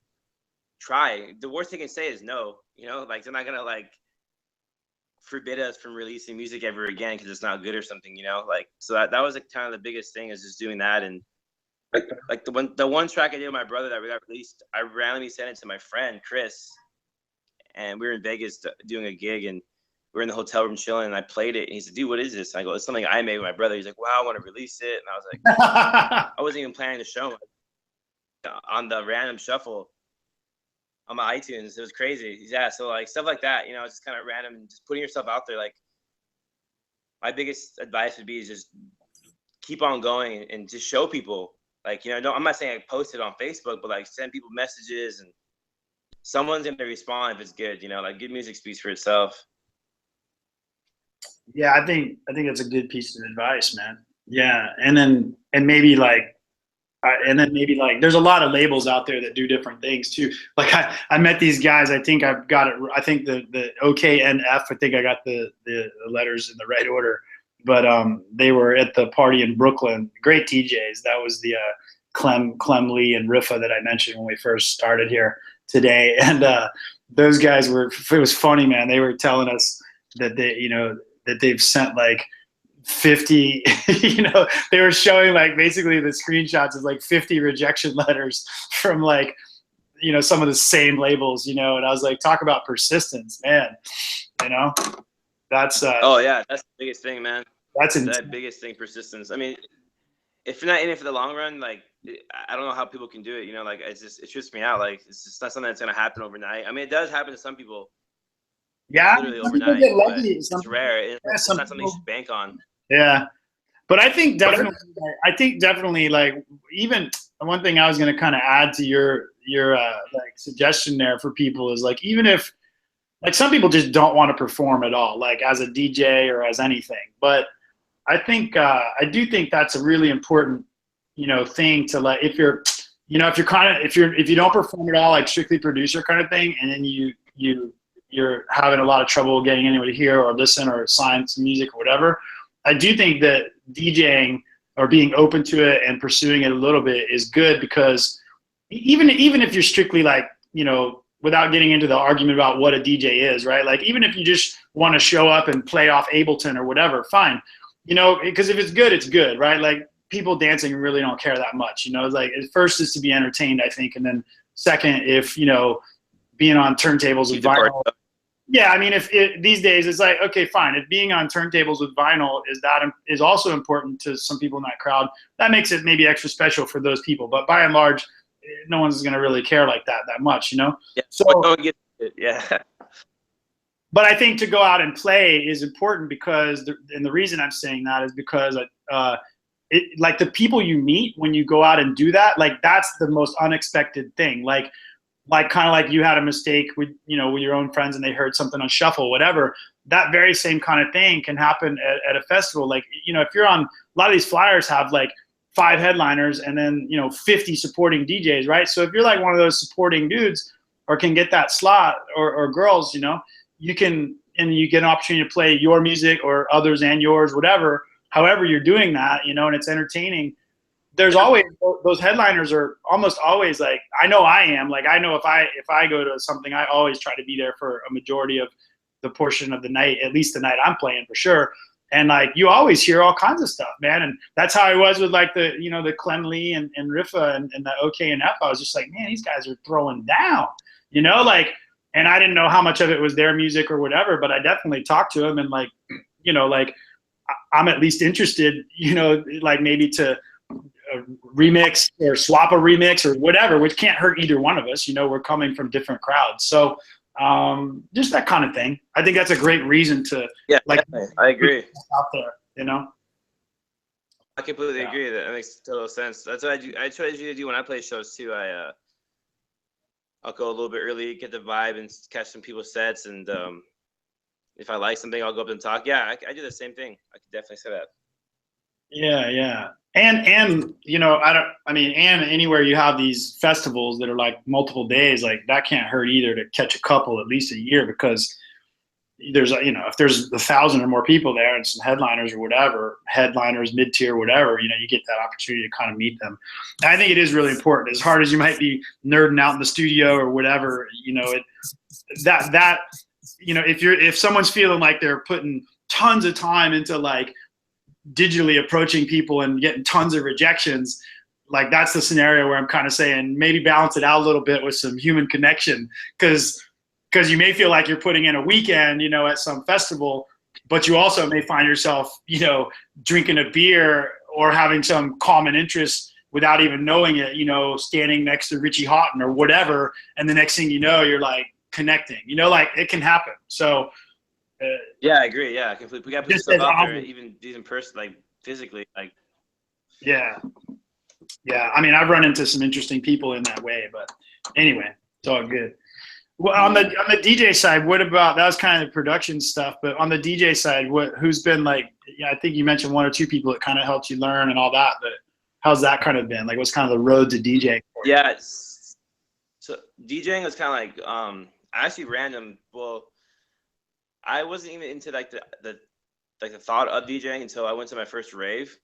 try. The worst they can say is no. You know, like, they're not gonna like forbid us from releasing music ever again because it's not good or something, you know. Like, so that was like kind of the biggest thing, is just doing that. And like the one track I did with my brother that we got released, I randomly sent it to my friend Chris, and we were in Vegas doing a gig, and we were in the hotel room chilling, and I played it, and he said, dude, what is this? And I go, it's something I made with my brother. He's like, wow, I want to release it. And I was like, I wasn't even planning to show him. On the random shuffle on my iTunes, it was crazy. Yeah, so like stuff like that, you know, it's just kind of random, and just putting yourself out there. Like, my biggest advice would be is just keep on going and just show people. Like, you know, I'm not saying I post it on Facebook, but like send people messages, and someone's gonna respond if it's good. You know, like, good music speaks for itself.
Yeah, I think that's a good piece of advice, man. Yeah, and maybe like there's a lot of labels out there that do different things too. Like, I met these guys. I think I've got it. I think the OKNF. I think I got the letters in the right order. But they were at the party in Brooklyn. Great DJs. That was the Clem Lee and Riffa that I mentioned when we first started here today. And those guys were. It was funny, man. They were telling us that that they've sent like 50. You know, they were showing like basically the screenshots of like 50 rejection letters from like, you know, some of the same labels. You know, and I was like, talk about persistence, man. You know. That's
oh yeah, that's the biggest thing, man.
That's
that biggest thing, persistence. I mean, if you're not in it for the long run, like, I don't know how people can do it. You know, like, it trips me out. Like, it's just not something that's gonna happen overnight. I mean, it does happen to some people.
Yeah,
literally overnight. But it's rare. It's not something you should bank on.
Yeah, but I think definitely, like, even one thing I was gonna kind of add to your like suggestion there for people is like, even if, like, some people just don't want to perform at all, like as a DJ or as anything. But I think I do think that's a really important, you know, thing to, like, if you're if you don't perform at all, like strictly producer kind of thing, and then you're having a lot of trouble getting anyone to hear or listen or sign some music or whatever. I do think that DJing or being open to it and pursuing it a little bit is good, because even if you're strictly, like, you know, without getting into the argument about what a DJ is, right? Like, even if you just want to show up and play off Ableton or whatever, fine. You know, because if it's good, it's good, right? Like, people dancing really don't care that much, you know? Like, first is to be entertained, I think. And then second, if, you know, being on turntables with vinyl. Yeah, I mean, these days it's like, okay, fine. If being on turntables with vinyl is also important to some people in that crowd, that makes it maybe extra special for those people. But by and large, no one's going to really care like that much, you know?
Yeah,
so
don't get it. Yeah.
But I think to go out and play is important, because and the reason I'm saying that is because like, the people you meet when you go out and do that, like, that's the most unexpected thing. Like kind of like you had a mistake with, you know, with your own friends and they heard something on shuffle, whatever. That very same kind of thing can happen at a festival. Like, you know, if you're on, a lot of these flyers have like 5 headliners and then, you know, 50 supporting DJs, right? So if you're like one of those supporting dudes or can get that slot, or girls, you know, you get an opportunity to play your music or others and yours, whatever, however you're doing that, you know, and it's entertaining. There's always, those headliners are almost always, like, I know I am, like, I know if I go to something, I always try to be there for a majority of the portion of the night, at least the night I'm playing, for sure. And like, you always hear all kinds of stuff, man. And that's how I was with like the, you know, the Clem Lee and Riffa and the OK and F. I was just like, man, these guys are throwing down, you know, like, and I didn't know how much of it was their music or whatever, but I definitely talked to them and like, you know, like I'm at least interested, you know, like maybe to remix or swap a remix or whatever, which can't hurt either one of us. You know, we're coming from different crowds. So just that kind of thing. I think that's a great reason to like.
Definitely. I agree.
Out there, you know.
I completely agree. That makes total sense. That's what I do. I try to do when I play shows too. I'll go a little bit early, get the vibe, and catch some people's sets. And if I like something, I'll go up and talk. Yeah, I do the same thing. I could definitely say that.
Yeah. And you know, and anywhere you have these festivals that are like multiple days, like that can't hurt either to catch a couple at least a year, because there's, you know, if there's 1,000 or more people there and some headliners or whatever, headliners, mid-tier, whatever, you know, you get that opportunity to kind of meet them. And I think it is really important. As hard as you might be nerding out in the studio or whatever, you know, that you know, if someone's feeling like they're putting tons of time into like digitally approaching people and getting tons of rejections, like that's the scenario where I'm kind of saying maybe balance it out a little bit with some human connection, because you may feel like you're putting in a weekend, you know, at some festival, but you also may find yourself, you know, drinking a beer or having some common interest without even knowing it, you know, standing next to Richie Houghton or whatever, and the next thing you know, you're like connecting, you know, like it can happen. So
yeah, I agree. Yeah, completely. We got to put stuff out there, even in person, like physically, like.
Yeah. I mean, I've run into some interesting people in that way, but anyway, it's all good. Well, on the DJ side, what about, that was kind of the production stuff, but on the DJ side, who's been like, I think you mentioned 1 or 2 people that kind of helped you learn and all that, but how's that kind of been? Like, what's kind of the road to DJing for you?
Yeah, so DJing was kind of like actually random. Well, I wasn't even into like the thought of DJing until I went to my first rave.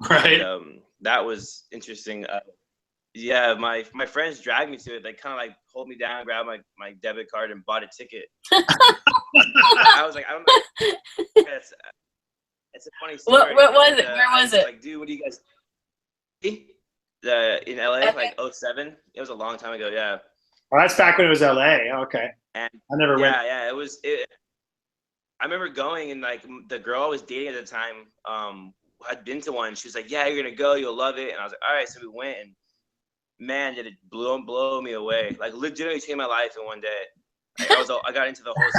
Right.
And, that was interesting. Yeah, my friends dragged me to it. They kind of like pulled me down, grabbed my debit card, and bought a ticket. I was like, I don't know. It's a funny story.
What was it? Where was it?
Like, dude, what do you guys? In LA, like 07. It was a long time ago. Yeah.
Well, that's back when it was LA. Okay.
And
I never went.
Yeah. I remember going, and like the girl I was dating at the time had been to one. She was like, "Yeah, you're gonna go. You'll love it." And I was like, "All right." So we went, and man, did it blow me away. Like legitimately changed my life in one day. Like, I got into the whole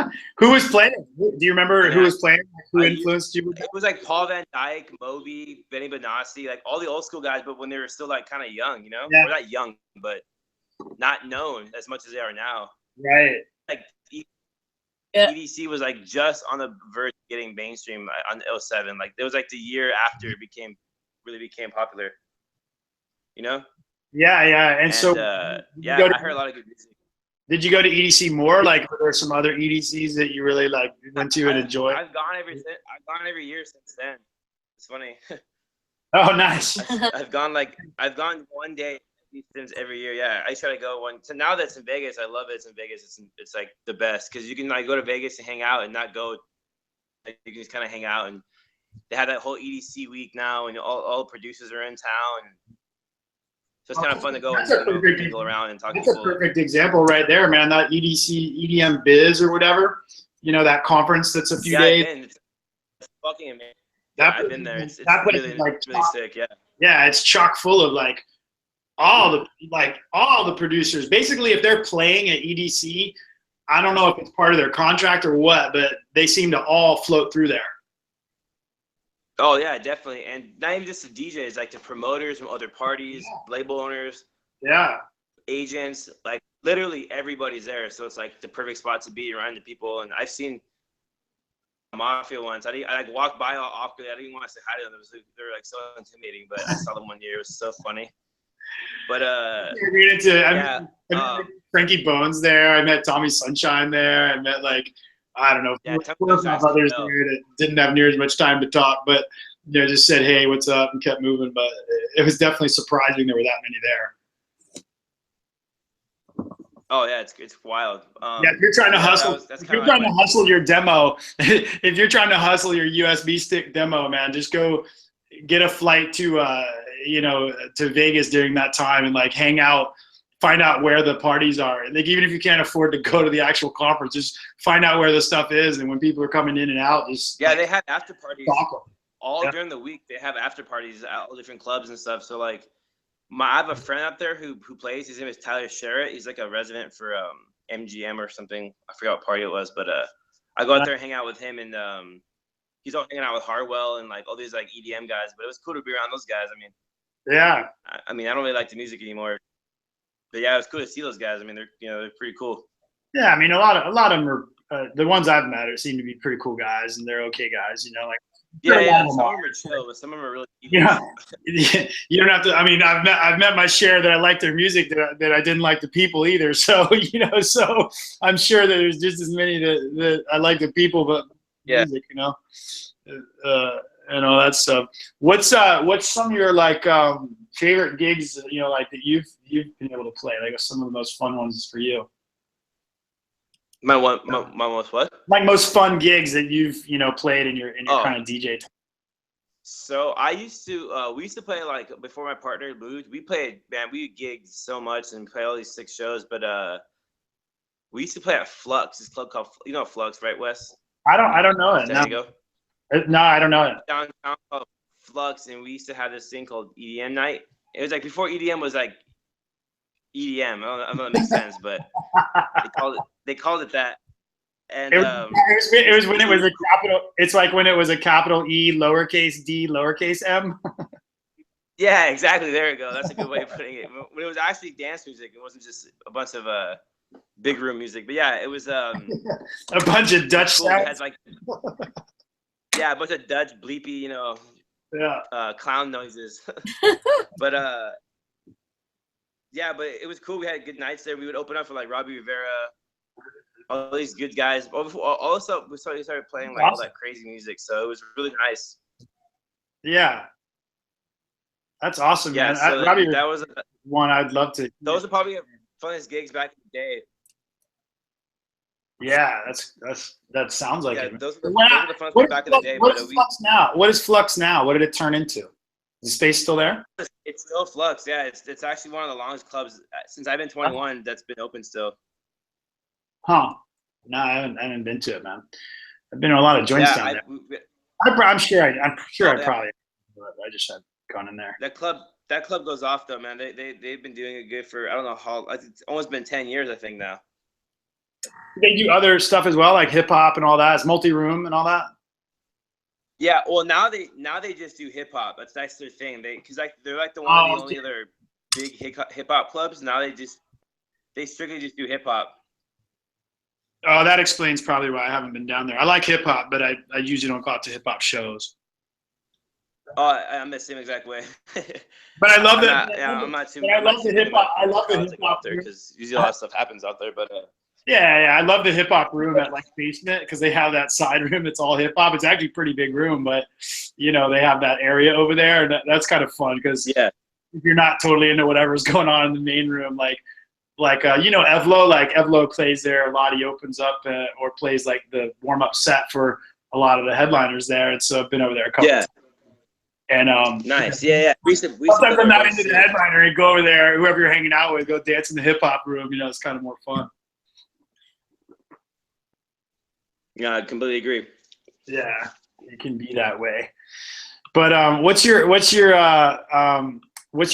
scene.
Who was playing? Do you remember who was playing? Who influenced you?
It was like Paul Van Dyke, Moby, Benny Benassi, like all the old school guys, but when they were still like kind of young, you know?
Yeah.
Or not young, but not known as much as they are now.
Right.
Like EDC was like just on the verge of getting mainstream on 07. Like it was like the year after it really became popular. You know? Yeah.
And so
I heard a lot of good music.
Did you go to EDC more? Like, were there some other EDCs that you really like went to and enjoyed?
I've gone every year since then. It's funny.
Oh, nice.
I've gone one day since every year. Yeah, I try to go one. So now that's in Vegas, I love it. It's in Vegas. It's like the best because you can like go to Vegas and hang out and not go. Like, you can just kind of hang out, and they have that whole EDC week now, and all the producers are in town. And so it's kind of fun to go and go around and talk to people.
That's a perfect example right there, man. That EDC, EDM Biz or whatever, you know, that conference that's a few days.
It's fucking amazing.
I've
been there. It's
really
sick, yeah.
Yeah, it's chock full of like all the producers. Basically, if they're playing at EDC, I don't know if it's part of their contract or what, but they seem to all float through there.
Oh yeah, definitely, and not even just the DJs, like the promoters from other parties, label owners, agents, like literally everybody's there. So it's like the perfect spot to be around the people. And I've seen Mafia once. I like walked by all awkwardly. I didn't even want to say hi to them. They were like so intimidating, but I saw them one year. It was so funny. But I met Frankie Bones there. I met Tommy Sunshine there. I met like, I don't know, 4 or 5 others there that didn't have near as much time to talk, but you know, just said, "Hey, what's up?" and kept moving. But it was definitely surprising there were that many there. Oh yeah, it's wild.
If you're trying to hustle, hustle your demo, if you're trying to hustle your USB stick demo, man, just go get a flight to to Vegas during that time and like hang out find out where the parties are. Like, even if you can't afford to go to the actual conference, just find out where the stuff is. And when people are coming in and out, just
they have after parties all during the week. They have after parties at all different clubs and stuff. So like, I have a friend out there who plays. His name is Tyler Sherritt. He's like a resident for MGM or something. I forgot what party it was, but I go out there and hang out with him, and he's all hanging out with Harwell and like all these like EDM guys. But it was cool to be around those guys. I mean,
yeah.
I mean, I don't really like the music anymore, but yeah, it was cool to see those guys. I mean, they're pretty cool.
Yeah, I mean, a lot of them are the ones I've met seem to be pretty cool guys, and they're okay guys. You know, like
some of them are chill, but some of them are really
yeah. You don't have to. I mean, I've met my share that I like their music that I didn't like the people either. So so I'm sure that there's just as many that I like the people, but music, and all that stuff. What's some of your like favorite gigs, like that you've been able to play? Like, some of the most fun ones for you?
My most what?
Like most fun gigs that you've played in your kind of DJ time.
So we used to play, like, before my partner moved. We gigged so much and play all these 6 shows. But we used to play at Flux, this club called Flux, right, Wes?
I don't know it.
San Diego.
No, I don't know it.
Downtown called Flux, and we used to have this thing called EDM night. It was like before EDM was like EDM. I don't know if that makes sense, but they called it that. And
it was when it was a capital. It's like when it was a capital E, lowercase d, lowercase m.
Yeah, exactly. There you go. That's a good way of putting it. When it was actually dance music, it wasn't just a bunch of big room music. But yeah, it was a
bunch of Dutch
cool. It had like a bunch of Dutch bleepy, clown noises. But but it was cool. We had good nights there. We would open up for like Robbie Rivera, all these good guys. Also, we started playing like all that crazy music, so it was really nice.
Yeah, that's awesome, man.
So
Robbie,
that was
one I'd love to.
Those are probably the funnest gigs back in the day.
Yeah, that sounds like it.
Those are the funnest ones back in the day.
What is Flux now? What is Flux now? What did it turn into? Is the space still there?
It's still Flux. Yeah, it's actually one of the longest clubs since I've been 21 that's been open still.
Huh? No, I haven't been to it, man. I've been to a lot of joints down there. I'm sure I probably. I just had gone in there.
That club goes off though, man. They've been doing it good for, I don't know how. It's almost been 10 years, I think now.
They do other stuff as well, like hip hop and all that. It's multi-room and all that.
Yeah, well now they just do hip hop. That's their thing. They're like the only other big hip hop clubs. Now they strictly just do hip hop.
Oh, that explains probably why I haven't been down there. I like hip hop, but I usually don't go out to hip hop shows.
Oh, I'm the same exact way.
But I love that.
I'm not too.
I love the hip hop. I love the hip hop
there because usually a lot of stuff happens out there. But
yeah, I love the hip hop room at like Basement because they have that side room. It's all hip hop. It's actually a pretty big room, but they have that area over there, and that's kind of fun because if you're not totally into whatever's going on in the main room, like Evlo, like Evlo plays there a lot. He opens up or plays like the warm up set for a lot of the headliners there, and so I've been over there a couple times. And
nice, yeah.
Sometimes I'm not into the headliner and go over there. Whoever you're hanging out with, go dance in the hip hop room. It's kind of more fun.
Yeah, I completely agree.
Yeah, it can be that way. But what's your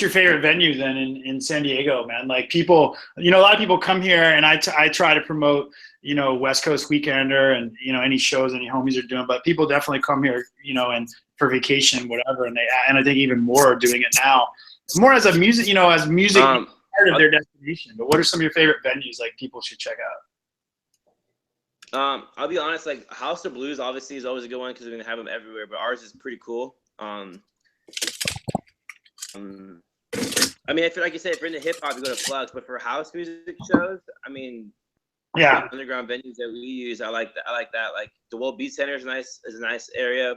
favorite venue then in San Diego, man? Like people, a lot of people come here, and I try to promote, West Coast Weekender and any shows any homies are doing. But people definitely come here, and for vacation, whatever, and I think even more are doing it now. It's more as a music, as music part of their destination. But what are some of your favorite venues like people should check out?
I'll be honest, like House of Blues obviously is always a good one because we're gonna have them everywhere. But ours is pretty cool. I mean, I feel like you said, if you're into hip hop, you go to Flux. But for house music shows, I mean, underground venues that we use, I like that. Like the World Beat Center is a nice area.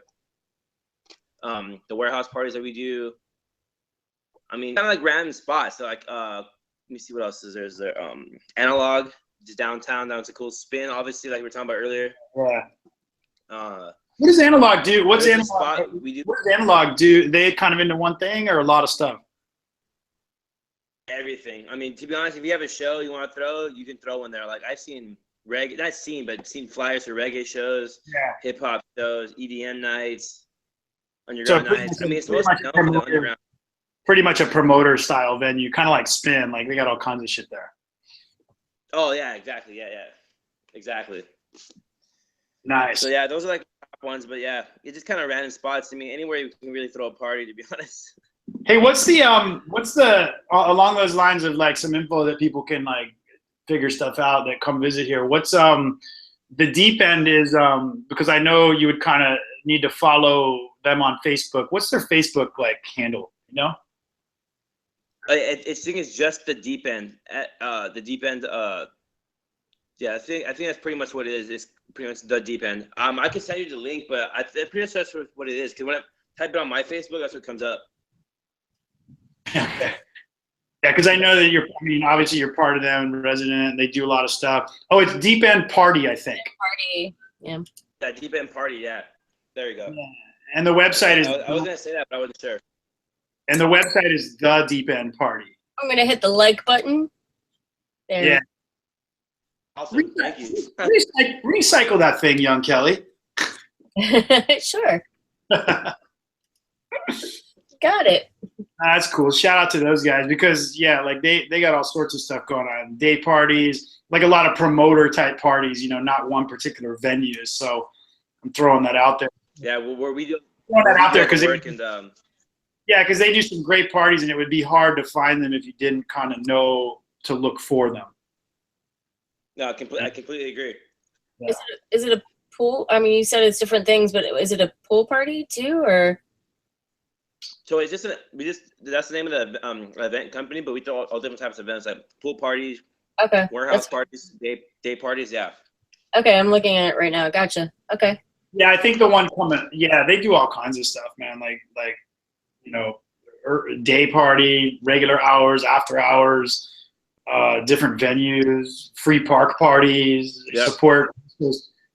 The warehouse parties that we do. I mean, kind of like random spots. So like, let me see what else is there. Is there Analog, just downtown. That's a cool spin. Obviously, like we were talking about earlier.
Yeah. What does Analog do? What does Analog do? They kind of into one thing or a lot of stuff?
everything. I mean, to be honest, if you have a show you want to throw, you can throw one there. Like I've seen reggae, not seen, but seen flyers for reggae shows, hip hop shows, EDM nights, underground nights. I mean, it's mostly known for the underground.
Pretty much a promoter style venue, kind of like Spin. Like they got all kinds of shit there.
Oh yeah, exactly. Yeah, exactly.
Nice.
So yeah, those are like the top ones. But yeah, it's just kind of random spots. I mean, anywhere you can really throw a party, to be honest.
Hey, what's the along those lines of like some info that people can like figure stuff out that come visit here? What's the deep end is because I know you would kind of need to follow them on Facebook. What's their Facebook like handle? You know?
I think it's just the deep end. The deep end. Yeah, I think that's pretty much what it is. It's pretty much the deep end. I can send you the link, but pretty much that's what it is. Because when I type it on my Facebook, that's what comes up.
Okay. Yeah, because I know that obviously you're part of them, resident. They do a lot of stuff. Oh, it's Deep End Party, I think.
Party, yeah.
Yeah, Deep End Party, yeah. There you go.
Yeah. And the website is.
I was gonna say that, but I wasn't sure. And
the website is The Deep End Party.
I'm gonna hit the like button. There.
Yeah.
Awesome. Thank you.
Recycle that thing, young Kelly.
Sure. Got it.
That's cool. Shout out to those guys because like they got all sorts of stuff going on. Day parties, like a lot of promoter type parties, not one particular venue. So I'm throwing that out there.
Yeah, well, we do
throwing that out there because
because
they do some great parties and it would be hard to find them if you didn't kind of know to look for them.
No, I completely agree.
Yeah.
Is it a pool? I mean, you said it's different things, but is it a pool party too, or?
So it's just that's the name of the event company, but we do all different types of events like pool parties, warehouse parties, day parties. Yeah.
Okay, I'm looking at it right now. Gotcha. Okay.
Yeah, I think the one coming. Yeah, they do all kinds of stuff, man. Like day party, regular hours, after hours, different venues, free park parties.
Yep.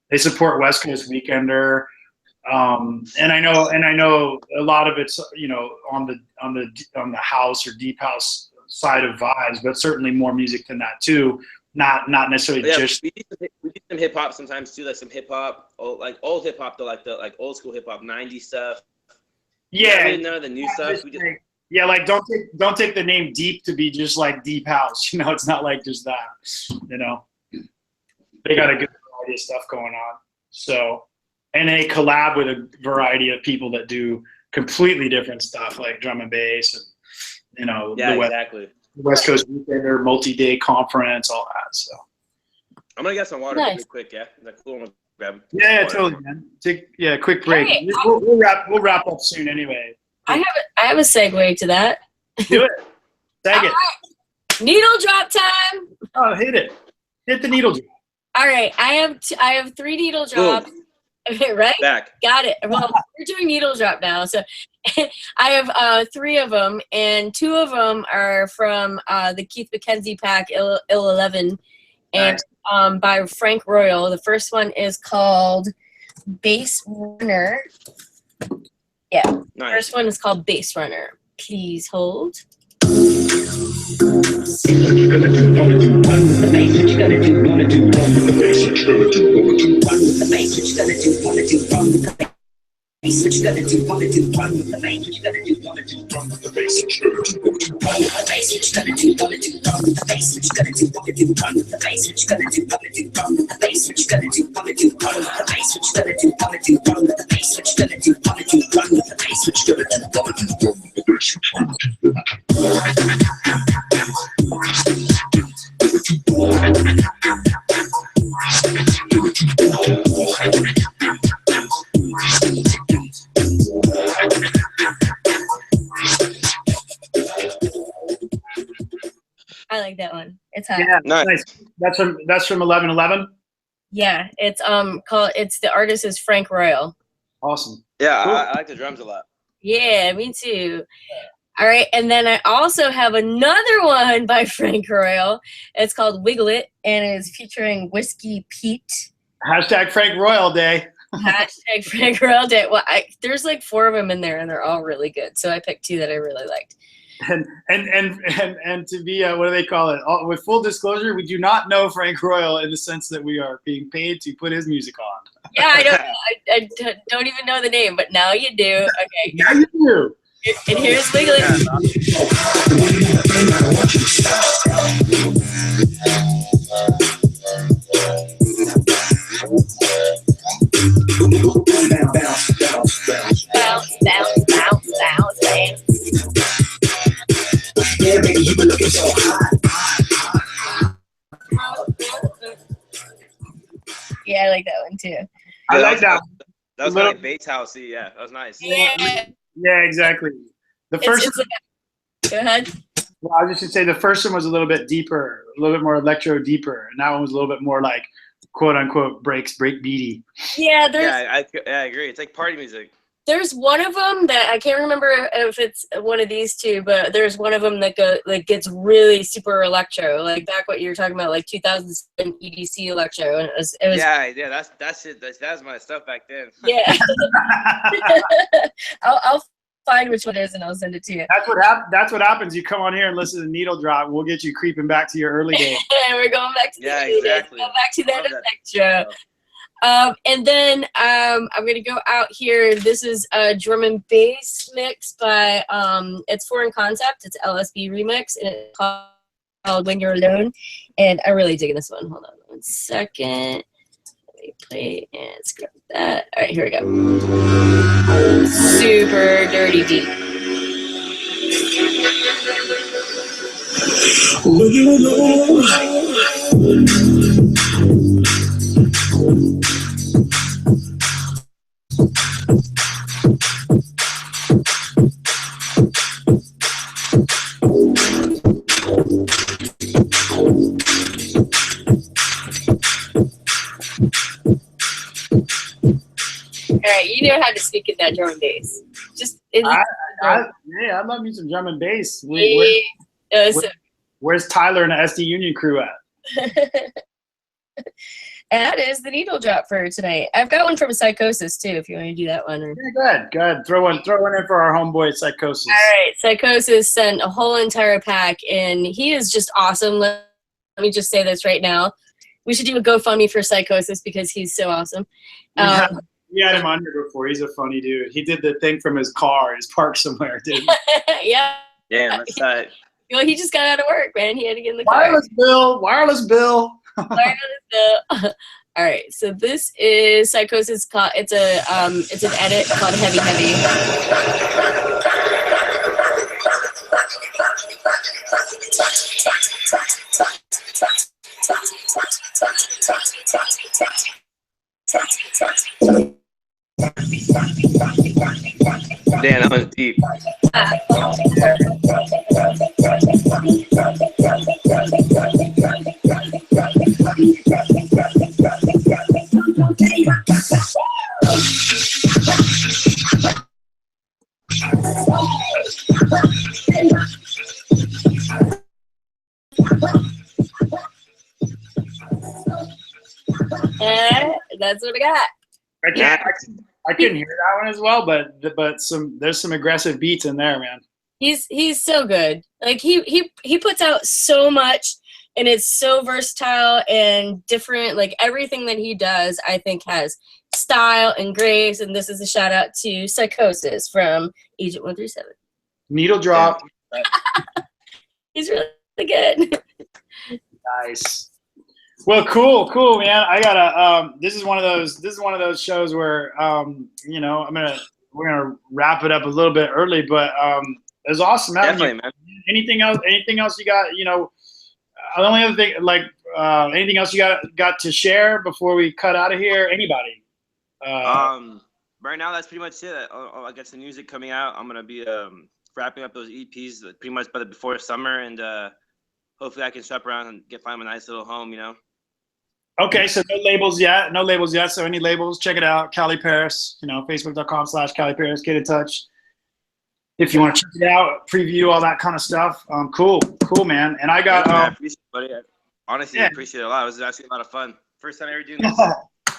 They support West Coast Weekender. And I know a lot of it's on the house or deep house side of vibes, but certainly more music than that too. Not necessarily just.
We do some hip hop sometimes too, like some hip hop, like old hip hop though, like old school hip hop, 90s stuff.
Yeah,
none of the new stuff.
Like don't take the name Deep to be just like deep house. It's not like just that. They got a good variety of stuff going on. So. And they collab with a variety of people that do completely different stuff, like drum and bass, and
exactly.
West Coast Weekender, multi-day conference, all that. So
I'm gonna get some water really quick. Yeah, is that cool? Grab
totally, man. Take a quick break. Hey, we'll wrap up soon anyway.
I have a segue to that.
Do it. Tag it.
Right. Needle drop time.
Oh, hit it. Hit the needle drop.
All right, I have 3 needle drops. Ooh. Okay, right?
Back.
Got it. Well, we're doing needle drop now. So I have 3 of them, and 2 of them are from the Keith McKenzie pack, Ill 11, and
nice.
By Frank Royal. The first one is called Bass Runner. Yeah. Nice. The first one is called Bass Runner. Please hold. I like that one. It's hot.
Yeah, nice. That's from 1111.
Yeah, it's the artist is Frank Royal.
Awesome.
Yeah, cool. I like the drums a lot.
Yeah, me too. All right, and then I also have another one by Frank Royal. It's called Wiggle It, and it's featuring Whiskey Pete.
Hashtag Frank Royal Day.
Hashtag Frank Royal Day. Well, there's like 4 of them in there, and they're all really good. So I picked 2 that I really liked.
And to be what do they call it? With full disclosure, we do not know Frank Royal in the sense that we are being paid to put his music on.
Yeah, I don't even know the name, but now you do. Okay.
Now you do.
And here's Miguel A. Bounce, bounce, bounce, bounce, bounce.
Yeah, baby, you been looking so hot.
Yeah, I like that one too.
I like that.
That was kind of like Bates House. Yeah, that was nice.
Yeah, exactly. The first.
Go ahead.
Well, I was just gonna say the first one was a little bit deeper, a little bit more electro deeper, and that one was a little bit more like quote unquote break beaty.
Yeah,
I agree. It's like party music.
There's one of them that I can't remember if it's one of these two, but there's one of them that gets really super electro, like back what you were talking about, like 2007 EDC electro, and it was
yeah, that's it. That was my stuff back then.
Yeah. I'll find which one it is and I'll send it to you.
That's what happens. You come on here and listen to Needle Drop. We'll get you creeping back to your early days.
We're going back to
exactly.
Go back to that electro. And then I'm gonna go out here. This is a drum and bass mix by it's Foreign Concept. It's LSB remix, and it's called When You're Alone. And I'm really digging this one. Hold on 1 second. Let me play and scrub that. All right, here we go. Super dirty deep.
When you're alone.
All right, you know how to speak in that drum and bass. Just
I love me some drum and bass. Where's Tyler and the SD Union crew at?
And that is the needle drop for tonight. I've got one from Psychosis too, if you want to do that one.
Yeah, go ahead. Throw one in for our homeboy Psychosis.
All right, Psychosis sent a whole entire pack, and he is just awesome. Let me just say this right now. We should do a GoFundMe for Psychosis because he's so awesome.
We had him on here before. He's a funny dude. He did the thing from his car. He's parked somewhere, dude.
Yeah.
Damn, that's tight.
Well, he just got out of work, man. He had to get in the car.
Wireless Bill.
All right, so this is Psychosis. It's an edit called Heavy Heavy.
Damn, that was deep.
That's what I got.
I couldn't hear that one as well, but there's some aggressive beats in there, man.
He's so good. Like he puts out so much, and it's so versatile and different. Like everything that he does, I think has style and grace. And this is a shout out to Psychosis from Agent 137.
Needle Drop.
He's really good.
Nice. Well, cool, man. I gotta. This is one of those shows where we're gonna wrap it up a little bit early, but it was awesome.
Definitely, man.
Anything else you got? The only other thing, anything else you got to share before we cut out of here? Anybody?
Right now, that's pretty much it. I got some music coming out. I'm gonna be wrapping up those EPs pretty much before summer, and hopefully I can shop around and find a nice little home.
Okay, so no labels yet. So any labels, check it out. CaliParis, Facebook.com/CaliParis. Get in touch if you want to check it out, preview, all that kind of stuff. Cool, man. And I got.
I appreciate it, buddy. Honestly, I appreciate it a lot. It was actually a lot of fun. First time ever doing this.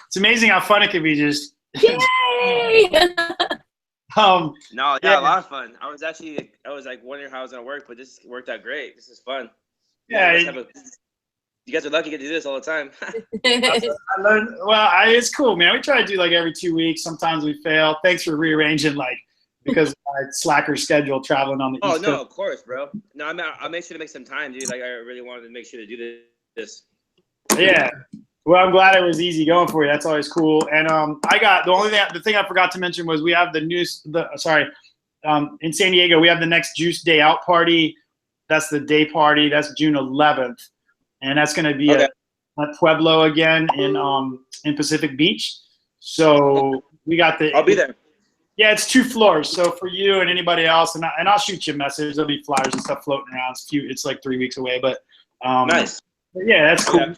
It's amazing how fun it can be. Just.
Yay!
No,
yeah, a lot of fun. I was like wondering how I was gonna work, but this worked out great. This is fun.
Yeah.
You guys are lucky to do this all the time.
I learned, well, it's cool, man. We try to do like every 2 weeks. Sometimes we fail. Thanks for rearranging, like, because of my slacker schedule traveling on the East Coast.
Of course, bro. No, I'll make sure to make some time, dude. Like, I really wanted to make sure to do this.
Yeah. Well, I'm glad it was easy going for you. That's always cool. And I got the thing I forgot to mention was we have in San Diego, we have the next Juice Day Out party. That's the day party. That's June 11th. And that's going to be at Pueblo again in Pacific Beach. So we got
I'll be there.
Yeah, it's 2 floors. So for you and anybody else, and I'll shoot you a message. There'll be flyers and stuff floating around. It's like 3 weeks away, but
nice.
But yeah, that's cool. Yeah.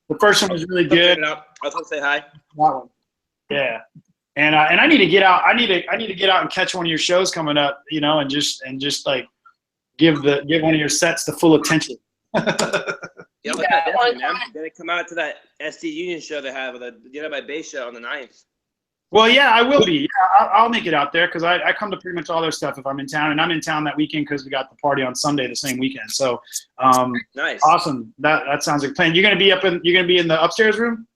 The first one was really good.
I was gonna say hi.
That one. Yeah. And I need to get out. I need to get out and catch one of your shows coming up, you know, and just like give one of your sets the full attention.
Yeah, definitely, man. Gotta come out to that SD Union show they have, the Get Up My Bass show on the 9th.
Well, yeah, I will be. Yeah, I'll make it out there because I come to pretty much all their stuff if I'm in town, and I'm in town that weekend because we got the party on Sunday the same weekend. So,
nice,
awesome. That sounds like a plan. You're gonna be in the upstairs room?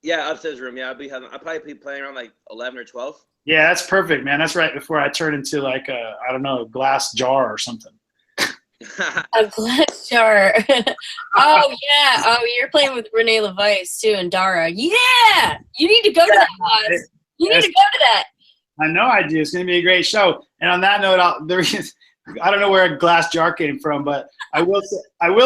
Yeah, upstairs room. Yeah, I'll probably be playing around like 11 or 12.
Yeah, that's perfect, man. That's right before I turn into like a glass jar or something.
A glass jar. Oh yeah. Oh, you're playing with Renee LeVice too and Dara. Yeah. You need to go to that, Boz. You need to go to that.
I know I do. It's gonna be a great show. And on that note, I don't know where a glass jar came from, but I will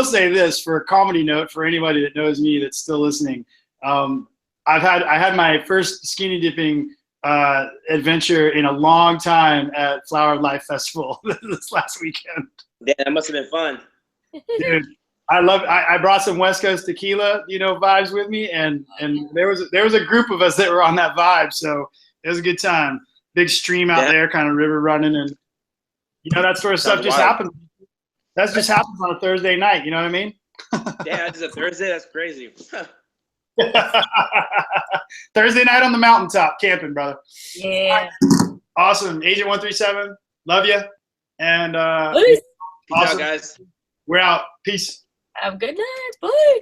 say this for a comedy note for anybody that knows me that's still listening. I had my first skinny dipping adventure in a long time at Flower of Life Festival this last weekend.
Yeah, that must have been fun.
Dude, I brought some West Coast tequila, vibes with me, and there was a group of us that were on that vibe, so it was a good time. Big stream out there, kind of river running, and that sort of stuff just happens. That just happens on a Thursday night. You know what I mean?
Yeah, it's a Thursday. That's crazy.
Thursday night on the mountaintop camping, brother.
Yeah.
Awesome. Agent 137. Love you. And
Peace
awesome.
out, guys.
We're out. Peace.
Have a good night. Bye.